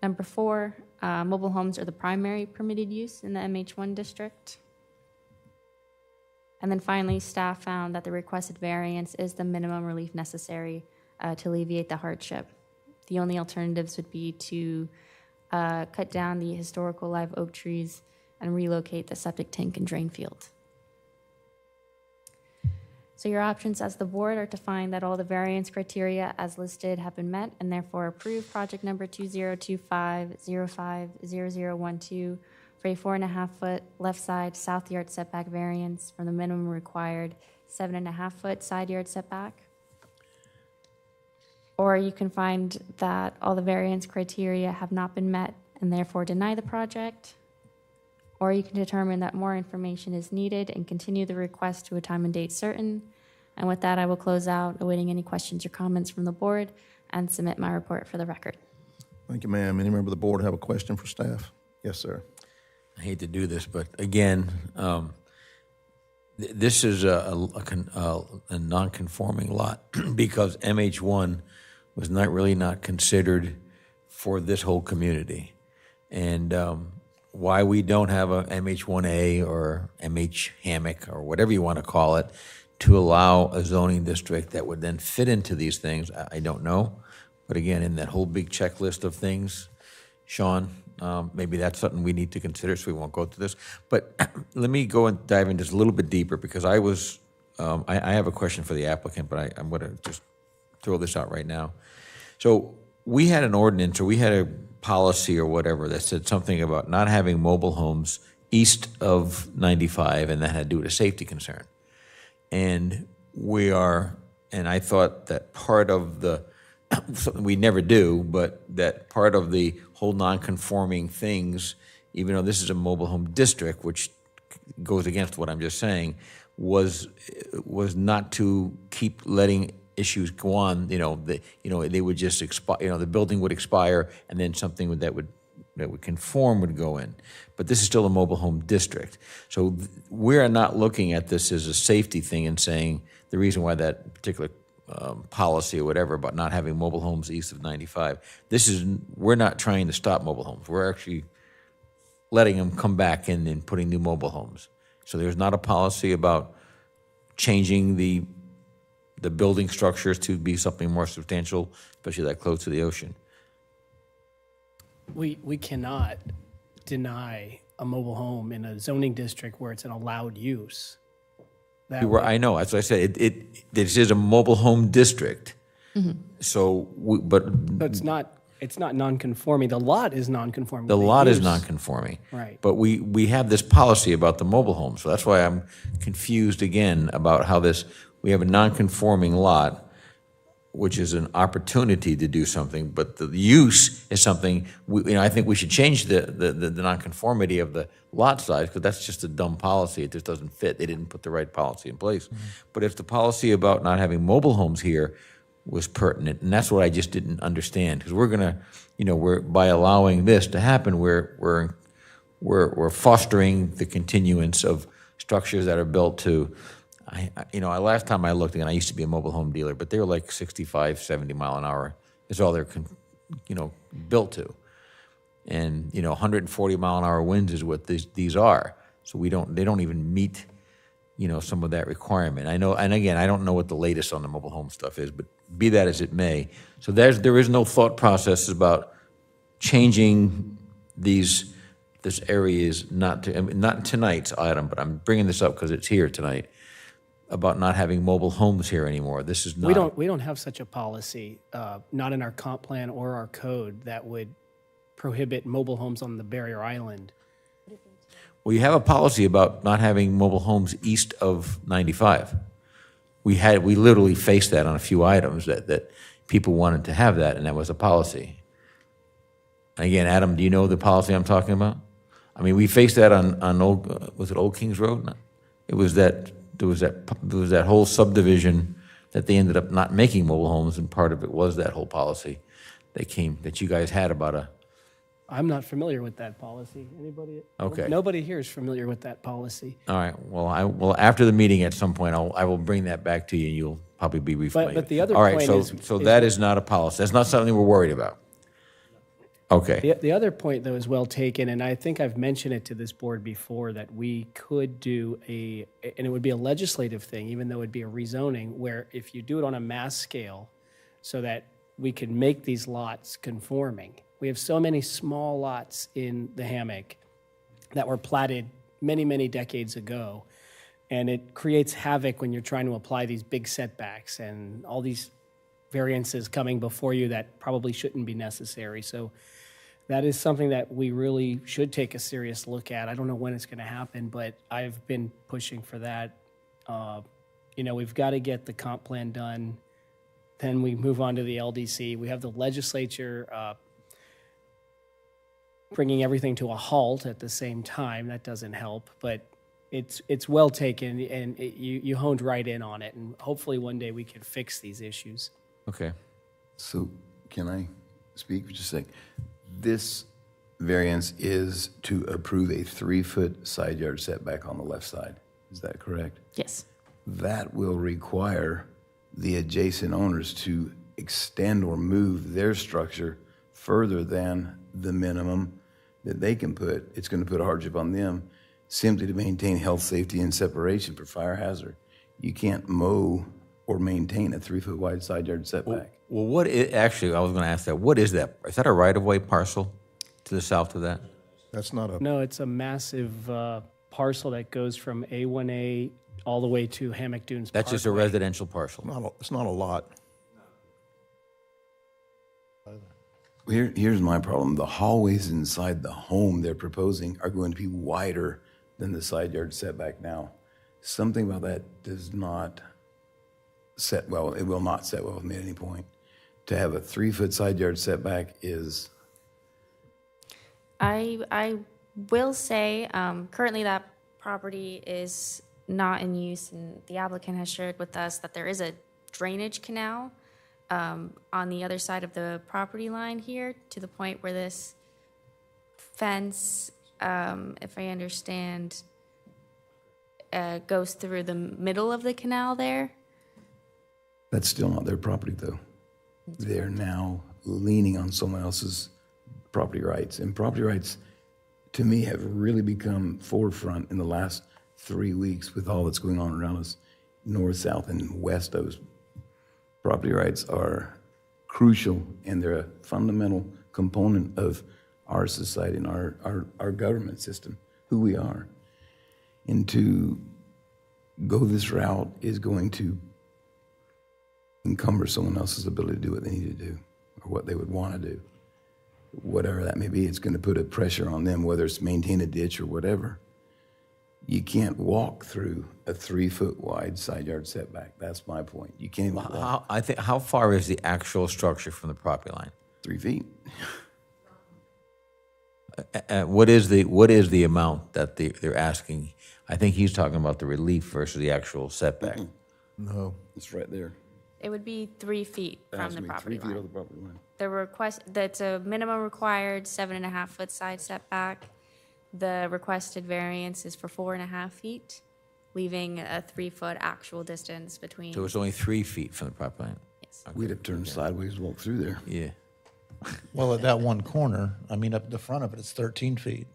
Number four, mobile homes are the primary permitted use in the MH1 district. And then finally, staff found that the requested variance is the minimum relief necessary to alleviate the hardship. The only alternatives would be to cut down the historical live oak trees and relocate the septic tank and drain field. So your options as the board are to find that all the variance criteria as listed have been met and therefore approve project number 2025050012 for a 4.5-foot left side south yard setback variance from the minimum required 7.5-foot side yard setback. Or you can find that all the variance criteria have not been met and therefore deny the project. Or you can determine that more information is needed and continue the request to a time and date certain. And with that, I will close out, awaiting any questions or comments from the board, and submit my report for the record. Thank you, ma'am. Any member of the board have a question for staff? Yes, sir. I hate to do this, but again, this is a non-conforming lot because MH1 was not considered for this whole community. And why we don't have a MH1A or MH Hammock or whatever you want to call it to allow a zoning district that would then fit into these things, I don't know. But again, in that whole big checklist of things, Sean, maybe that's something we need to consider, so we won't go through this. But let me go and dive in just a little bit deeper, because I have a question for the applicant, but I'm going to just throw this out right now. So we had an ordinance, or we had a policy or whatever that said something about not having mobile homes east of 95, and that had to do with a safety concern. And I thought that part of the, something we never do, but that part of the whole non-conforming things, even though this is a mobile home district, which goes against what I'm just saying, was not to keep letting issues go on. They would just expire. The building would expire, and then something that would conform would go in. But this is still a mobile home district, so we're not looking at this as a safety thing and saying the reason why that particular policy or whatever about not having mobile homes east of 95. We're not trying to stop mobile homes. We're actually letting them come back in and putting new mobile homes. So there's not a policy about changing the building structures to be something more substantial, especially that close to the ocean. We cannot deny a mobile home in a zoning district where it's an allowed use. I know, as I said, this is a mobile home district. Mm-hmm. So, But it's not non-conforming. The lot is non-conforming. The lot is non-conforming. Right. But we have this policy about the mobile home, so that's why I'm confused again about how we have a non-conforming lot, which is an opportunity to do something, but the use is something, I think we should change the non-conformity of the lot size, because that's just a dumb policy. It just doesn't fit. They didn't put the right policy in place. Mm-hmm. But if the policy about not having mobile homes here was pertinent, and that's what I just didn't understand, because we're by allowing this to happen, we're we're fostering the continuance of structures that are built to, last time I looked, and I used to be a mobile home dealer, but they were like 65, 70 mile an hour is all they're, built to. And, 140 mile an hour winds is what these are. So they don't even meet, some of that requirement. I know, and again, I don't know what the latest on the mobile home stuff is, but be that as it may. So there is no thought process about changing this area is not tonight's item, but I'm bringing this up because it's here tonight, about not having mobile homes here anymore. This is not. We don't have such a policy, not in our comp plan or our code, that would prohibit mobile homes on the barrier island. Well, you have a policy about not having mobile homes east of 95. We literally faced that on a few items that people wanted to have that, and that was a policy. And again, Adam, do you know the policy I'm talking about? I mean, we faced that on Old Kings Road? No. There was that whole subdivision that they ended up not making mobile homes, and part of it was that whole policy that you guys had about a. I'm not familiar with that policy. Anybody? Okay. Nobody here is familiar with that policy. All right. Well, after the meeting at some point, I will bring that back to you, and you'll probably be reflected. But the other all right, point so that is not a policy. That's not something we're worried about. Okay. The other point, though, is well taken, and I think I've mentioned it to this board before, that we could do and it would be a legislative thing, even though it'd be a rezoning, where if you do it on a mass scale, so that we could make these lots conforming. We have so many small lots in the Hammock that were platted many, many decades ago, and it creates havoc when you're trying to apply these big setbacks and all these variances coming before you that probably shouldn't be necessary. So that is something that we really should take a serious look at. I don't know when it's going to happen, but I've been pushing for that. We've got to get the comp plan done. Then we move on to the LDC. We have the legislature bringing everything to a halt at the same time. That doesn't help, but it's well taken, and you honed right in on it, and hopefully one day we can fix these issues. Okay. So can I speak for just a sec? This variance is to approve a 3-foot side yard setback on the left side. Is that correct? Yes. That will require the adjacent owners to extend or move their structure further than the minimum that they can put. It's going to put a hardship on them simply to maintain health, safety, and separation for fire hazard. You can't mow or maintain a 3-foot wide side yard setback. Well, actually, I was going to ask that. What is that? Is that a right-of-way parcel to the south of that? That's not a. No, it's a massive parcel that goes from A1A all the way to Hammock Dunes That's just a Parkway. residential parcel. It's not a lot. Here's my problem. The hallways inside the home they're proposing are going to be wider than the side yard setback now. Something about that does not set well. It will not set well with me at any point. To have a 3-foot side yard setback is. I will say, currently that property is not in use, and the applicant has shared with us that there is a drainage canal on the other side of the property line here, to the point where this fence, if I understand, goes through the middle of the canal there. That's still not their property, though. They're now leaning on someone else's property rights. And property rights, to me, have really become forefront in the last 3 weeks with all that's going on around us, north, south, and west of us. Property rights are crucial, and they're a fundamental component of our society and our government system, who we are. And to go this route is going to encumber someone else's ability to do what they need to do or what they would want to do. Whatever that may be, it's going to put a pressure on them, whether it's maintain a ditch or whatever. You can't walk through a 3-foot wide side yard setback. That's my point. You can't even walk. How far is the actual structure from the property line? 3 feet. What is the amount that they're asking? I think he's talking about the relief versus the actual setback. No, it's right there. It would be 3 feet from the property 3 feet line. over the property line. The request, that's a minimum required 7.5-foot side setback. The requested variance is for 4.5 feet, leaving a 3-foot actual distance between. So it's only 3 feet from the property line? Yes. We'd have turned sideways, walked through there. Yeah. Well, at that one corner, I mean, up the front of it, it's 13 feet.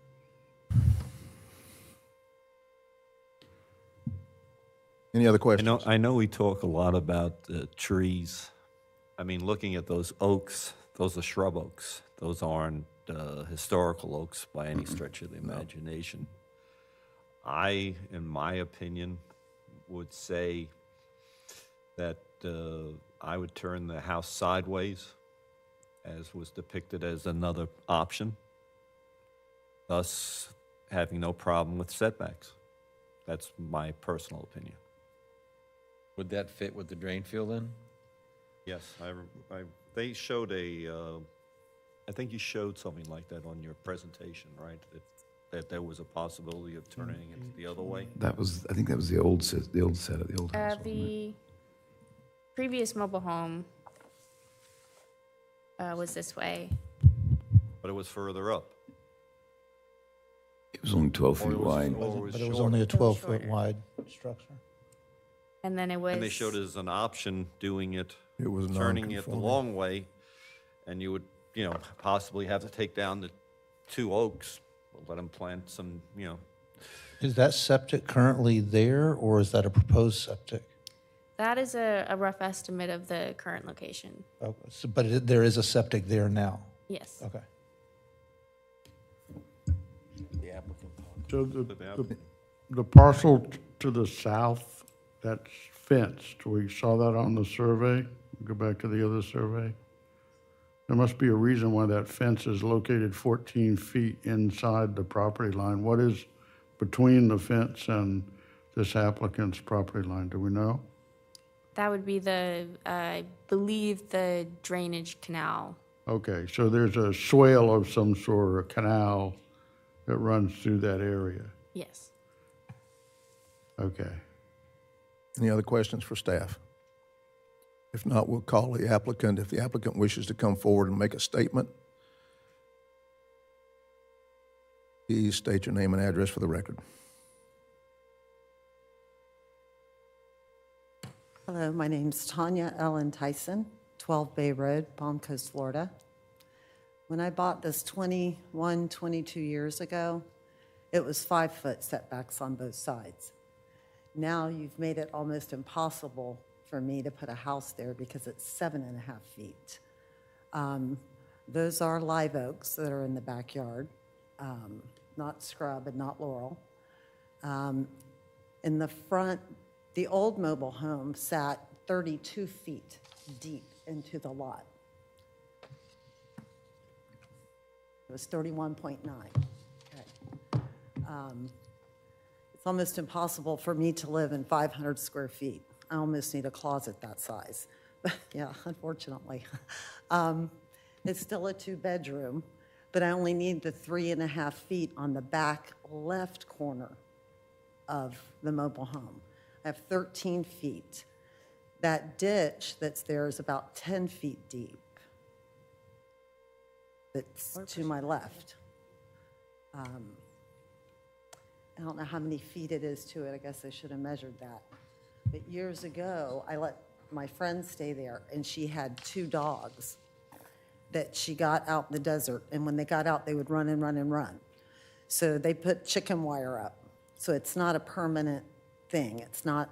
Any other questions? I know we talk a lot about trees. I mean, looking at those oaks, those are shrub oaks. Those aren't historical oaks by any stretch of the imagination. I, in my opinion, would say that I would turn the house sideways, as was depicted as another option, thus having no problem with setbacks. That's my personal opinion. Would that fit with the drain field then? Yes, they showed I think you showed something like that on your presentation, right? That there was a possibility of turning it the other way? I think that was the old set of the old house. wasn't it? The previous mobile home was this way. But it was further up. It was only 12 Or feet it was- wide. or But it was shorter. only a 12-foot shorter. wide structure. And then it was. And they showed it as an option, doing it, It was turning it the non-conforming. long way, and you would, possibly have to take down the 2 oaks, let them plant some, Is that septic currently there, or is that a proposed septic? That is a rough estimate of the current location. Oh, but there is a septic there now? Yes. Okay. The applicant. So the the parcel to the south, that's fenced. We saw that on the survey. Go back to the other survey. There must be a reason why that fence is located 14 feet inside the property line. What is between the fence and this applicant's property line? Do we know? That would be I believe, the drainage canal. Okay, so there's a swale of some sort, or a canal that runs through that area. Yes. Okay. Any other questions for staff? If not, we'll call the applicant. If the applicant wishes to come forward and make a statement, please state your name and address for the record. Hello, my name's Tanya Ellen Tyson, 12 Bay Road, Palm Coast, Florida. When I bought this 22 years ago, it was 5-foot setbacks on both sides. Now you've made it almost impossible for me to put a house there because it's 7.5 feet. Those are live oaks that are in the backyard, not scrub and not laurel. In the front, the old mobile home sat 32 feet deep into the lot. It was 31.9. Okay. It's almost impossible for me to live in 500 square feet. I almost need a closet that size. But yeah, unfortunately. It's still a 2-bedroom, but I only need the 3.5 feet on the back left corner of the mobile home. I have 13 feet. That ditch that's there is about 10 feet deep. That's to my left. I don't know how many feet it is to it. I guess I should have measured that. But years ago, I let my friend stay there, and she had 2 dogs that she got out in the desert. And when they got out, they would run and run and run. So they put chicken wire up. So it's not a permanent thing. It's not,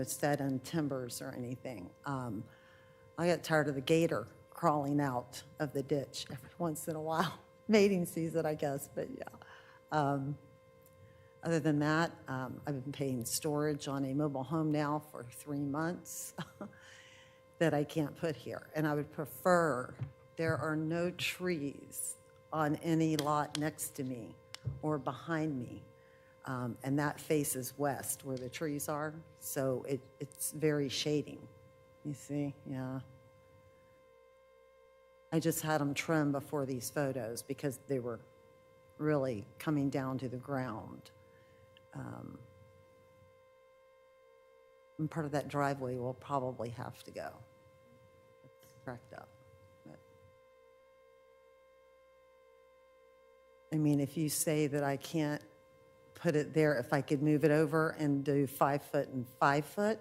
set on timbers or anything. I got tired of the gator crawling out of the ditch every once in a while. Mating season, I guess, but yeah. Other than that, I've been paying storage on a mobile home now for 3 months that I can't put here. And I would prefer there are no trees on any lot next to me or behind me. And that faces west where the trees are, so it's very shading. You see, yeah. I just had them trimmed before these photos because they were really coming down to the ground. And part of that driveway will probably have to go. It's cracked up. I mean, if you say that I can't put it there, if I could move it over and do 5 foot and 5 foot,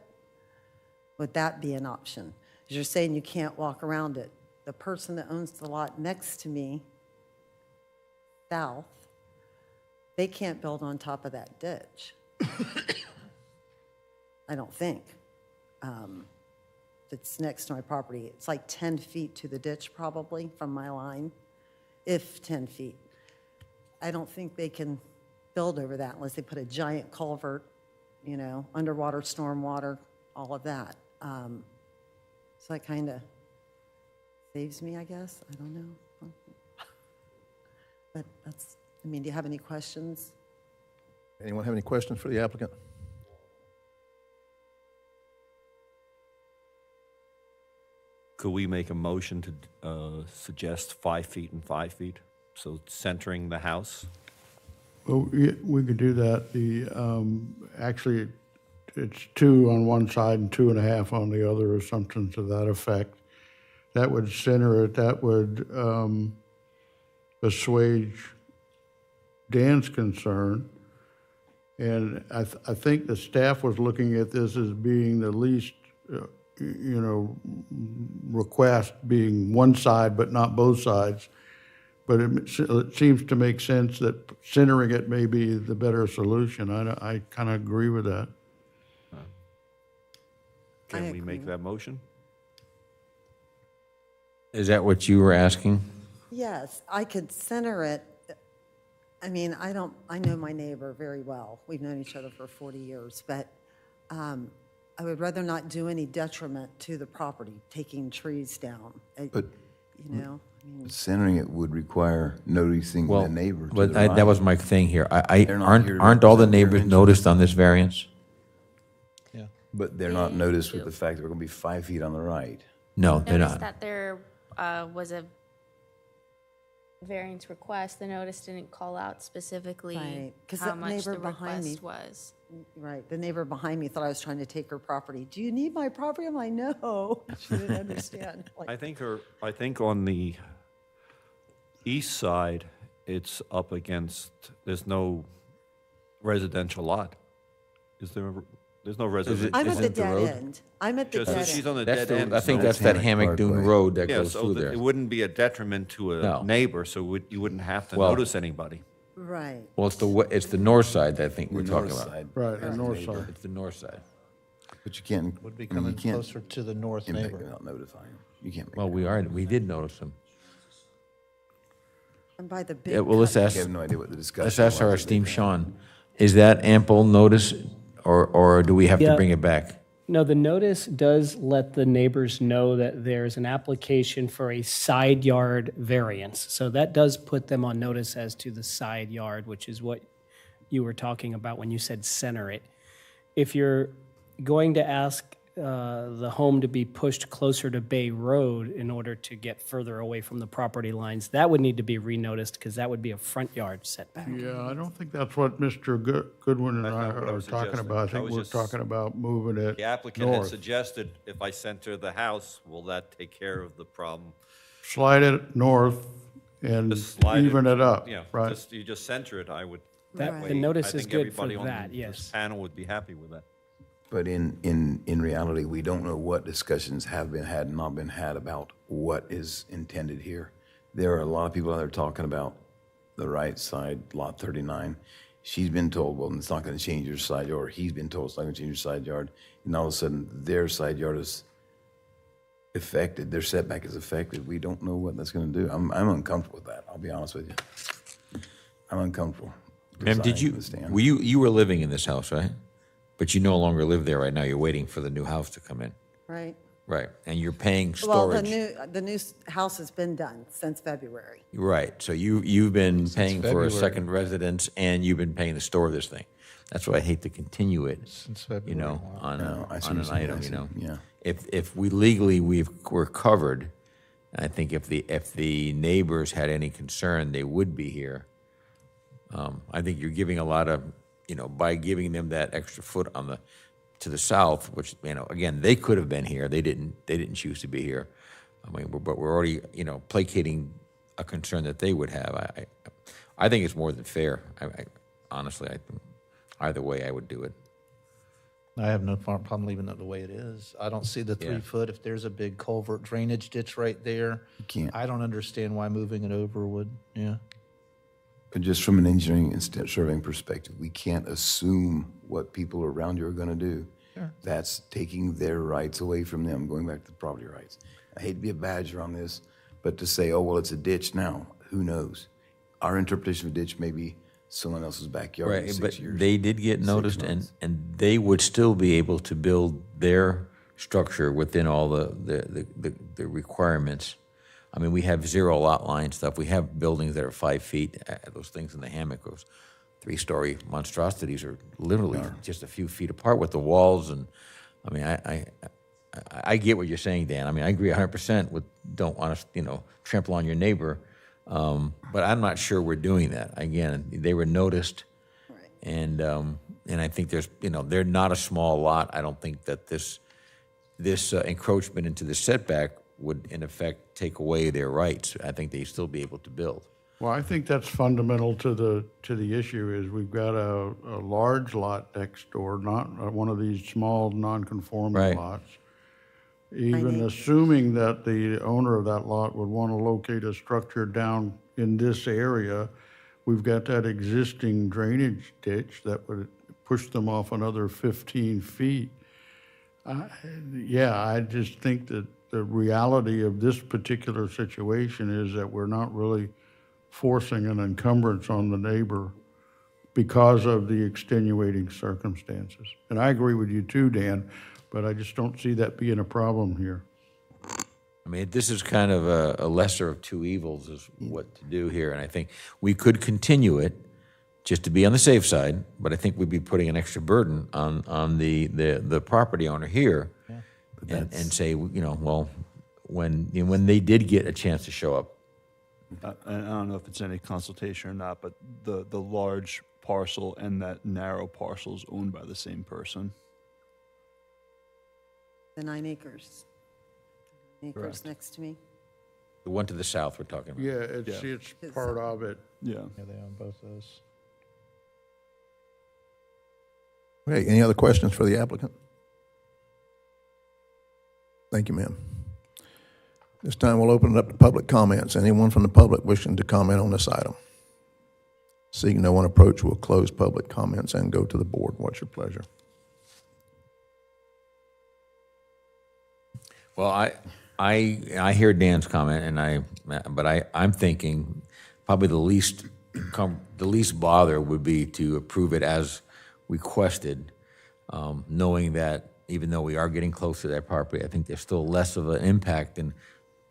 would that be an option? 'Cause you're saying you can't walk around it. The person that owns the lot next to me, south, they can't build on top of that ditch. I don't think. It's next to my property. It's like 10 feet to the ditch probably from my line, if 10 feet. I don't think they can build over that unless they put a giant culvert, you know, underwater, stormwater, all of that. So that kind of saves me, I guess. I don't know. But that's, I mean, do you have any questions? Anyone have any questions for the applicant? Could we make a motion to suggest 5 feet and 5 feet? So centering the house? Well, yeah, we could do that. Actually, it's 2 on one side and 2.5 on the other, or something to that effect. That would center it. That would assuage Dan's concern. And I think the staff was looking at this as being the least, request being one side but not both sides. But it seems to make sense that centering it may be the better solution. I kind of agree with that. Can we make that motion? Is that what you were asking? Yes, I could center it. I mean, I know my neighbor very well. We've known each other for 40 years, but I would rather not do any detriment to the property, taking trees down. But you know, I mean, centering it would require noticing the neighbor. to But the that right. was my thing here. They're not here to Aren't all the represent their neighbors interest. noticed on this variance? But they're not noticed with the fact that we're going to be 5 feet on the right. No, they're Noticed not. that there was a variance request. The notice didn't call out specifically Right, 'cause how that much neighbor the behind me- request was. right, the neighbor behind me thought I was trying to take her property. Do you need my property? I'm like, no. She didn't understand. Like, I think on the east side, it's up against, there's no residential lot. Is there, there's no residential? I'm at the Isn't the dead road? end. I'm at the Just- dead she's end. on the That's dead the, end. I think so- that's that Hammock Hammock Dune Parkway. Road that Yeah, goes so through that there. it wouldn't be a detriment to a No. neighbor, so you wouldn't have to Well- notice anybody. Right. Well, it's the north side that I think we're The talking north about. side. Right, the north Neighbor. side. It's the north side. But you can't. Would be I mean, you coming can't closer to the north impact neighbor. without notifying. You can't. make Well, that. we did notice them. And by the big. Yeah, well, let's cut- ask, I have no idea what the discussion let's ask our was. esteemed Sean, is that ample notice or do we have to Yeah. bring it back? No, the notice does let the neighbors know that there's an application for a side yard variance. So that does put them on notice as to the side yard, which is what you were talking about when you said center it. If you're going to ask the home to be pushed closer to Bay Road in order to get further away from the property lines, that would need to be renoticed because that would be a front yard setback. Yeah, I don't think that's what Mr. Goodwin and I That's not what I are was talking suggesting. about. I I think was we're just- talking about moving it The applicant had north. suggested if I center the house, will that take care of the problem? Slide it north and Just slide even it up, Yeah, right? you just center it, I would. That- that the way, notice I is think good for everybody on that, this yes. Panel would be happy with that. But in reality, we don't know what discussions have been had and not been had about what is intended here. There are a lot of people out there talking about the right side, lot 39. She's been told, well, it's not going to change your side yard. Or he's been told it's not going to change your side yard. And all of a sudden, their side yard is affected, their setback is affected. We don't know what that's going to do. I'm uncomfortable with that, I'll be honest with you. I'm uncomfortable. Ma'am, did presiding you, from the stand. you were living in this house, right? But you no longer live there right now. You're waiting for the new house to come in. Right. Right. And you're paying Well, storage. the new house has been done since February. Right. So you've been paying for a February. second residence and you've been paying to store this thing. That's why I hate to continue it, Since you February. know, on, No, I see on what an you're saying. item, I you know. see. Yeah. If we legally we're covered, I think if the neighbors had any concern, they would be here. I think you're giving a lot of, you know, by giving them that extra foot to the south, which, you know, again, they could have been here. They didn't choose to be here. I mean, but we're already, you know, placating a concern that they would have. I think it's more than fair. Honestly, either way, I would do it. I have no problem leaving it the way it is. I don't see the 3 foot. If there's a big culvert drainage ditch right there, can't. I don't understand why moving it over would, yeah. But just from an engineering and surveying perspective, we can't assume what people around you are going to do. Sure. That's taking their rights away from them, going back to the property rights. I hate to be a badger on this, but to say, oh, well, it's a ditch now, who knows? Our interpretation of a ditch may be someone else's backyard in Right, 6 but years. they did get 6 noticed, months. and they would still be able to build their structure within all the requirements. I mean, we have 0 lot line stuff. We have buildings that are 5 feet. Those things in the hammock, those 3-story monstrosities are literally just a few feet apart with the walls. And I mean, I get what you're saying, Dan. I mean, I agree 100% with don't want to, trample on your neighbor. But I'm not sure we're doing that. Again, they were noticed, and I think there's, they're not a small lot. I don't think that this encroachment into the setback would, in effect, take away their rights. I think they'd still be able to build. Well, I think that's fundamental to the issue is we've got a large lot next door, not one of these small non-conforming Right. lots. Even assuming that the owner of that lot would want to locate a structure down in this area, we've got that existing drainage ditch that would push them off another 15 feet. I just think that the reality of this particular situation is that we're not really forcing an encumbrance on the neighbor because of the extenuating circumstances. And I agree with you too, Dan, but I just don't see that being a problem here. I mean, this is kind of a lesser of two evils is what to do here. And I think we could continue it just to be on the safe side, but I think we'd be putting an extra burden on the property owner here and say, well, when they did get a chance to show up. I don't know if it's any consultation or not, but the large parcel and that narrow parcel is owned by the same person. The 9 acres. Acres Correct. next to me. The one to the south we're talking about. Yeah, it's part of it. Yeah. Yeah, they own both those. Okay, any other questions for the applicant? Thank you, ma'am. This time we'll open it up to public comments. Anyone from the public wishing to comment on this item? Seeing no one approach, we'll close public comments and go to the board. What's your pleasure? Well, I hear Dan's comment, but I'm thinking probably the least bother would be to approve it as requested, knowing that even though we are getting close to that property, I think there's still less of an impact in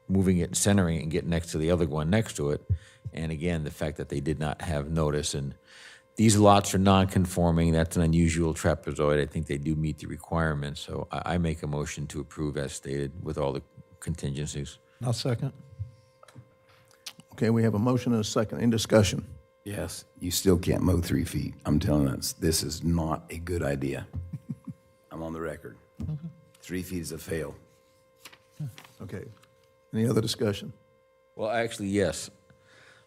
moving it, centering it, and getting next to the other one next to it. And again, the fact that they did not have notice, and these lots are non-conforming. That's an unusual trapezoid. I think they do meet the requirements. So I make a motion to approve as stated with all the contingencies. I'll second. Okay, we have a motion and a second. Any discussion? Yes, you still can't mow 3 feet. I'm telling you, this is not a good idea. I'm on the record. 3 feet is a fail. Okay. Any other discussion? Well, actually, yes.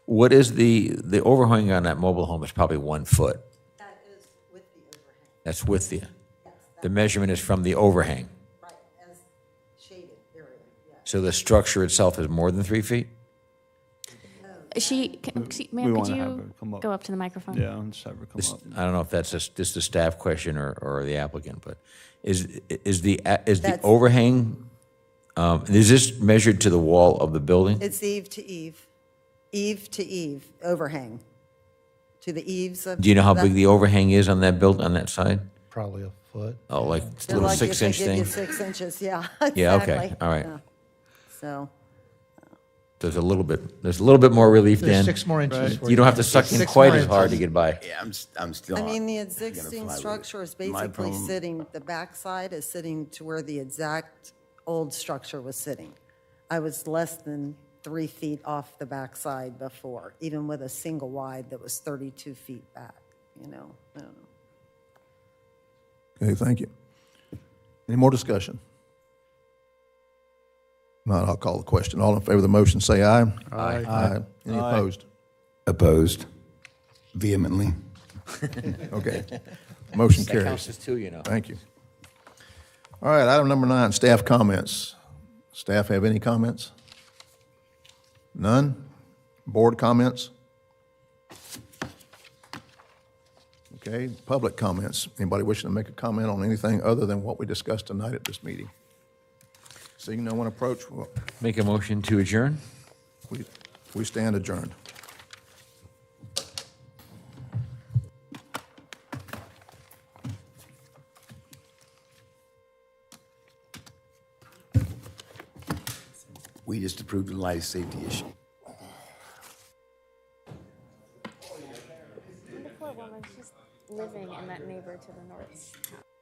What is the overhang on that mobile home is probably 1 foot. That is with the overhang. That's with the measurement is from the overhang. Right, as shaded area, yes. So the structure itself is more than 3 feet? Ma'am, could have her you come up. go up to the microphone? Yeah, I'll just have her come up. I don't know if that's just a staff question or the applicant, but is the That's- overhang, is this measured to the wall of the building? It's eave to eave, overhang, to the eaves of. Do you know how that- big the overhang is on that side? Probably a foot. Oh, like They're little lucky if they 6-inch give you thing? 6 inches, yeah. Yeah, okay, exactly. all right. Yeah. So, There's a little bit more relief, There's Dan. 6 more inches for You don't have to suck in 6 quite more as hard to inches. get by. Yeah, I'm still I not mean, the gonna existing fly with it. structure is My basically problem- sitting, the backside is sitting to where the exact old structure was sitting. I was less than 3 feet off the backside before, even with a single wide that was 32 feet back, I don't know. Okay, thank you. Any more discussion? Not, I'll call the question. All in favor of the motion, say aye. Aye. Aye. Any Aye. opposed? Opposed. Vehemently. Okay. Motion That carries. counts as two, you know. Thank you. All right, item number 9, staff comments. Staff have any comments? None? Board comments? Okay, public comments. Anybody wishing to make a comment on anything other than what we discussed tonight at this meeting? Seeing no one approach, Make a motion to adjourn? we stand adjourned. We just approved a life safety issue. The poor woman, she's living in that neighbor to the north's house.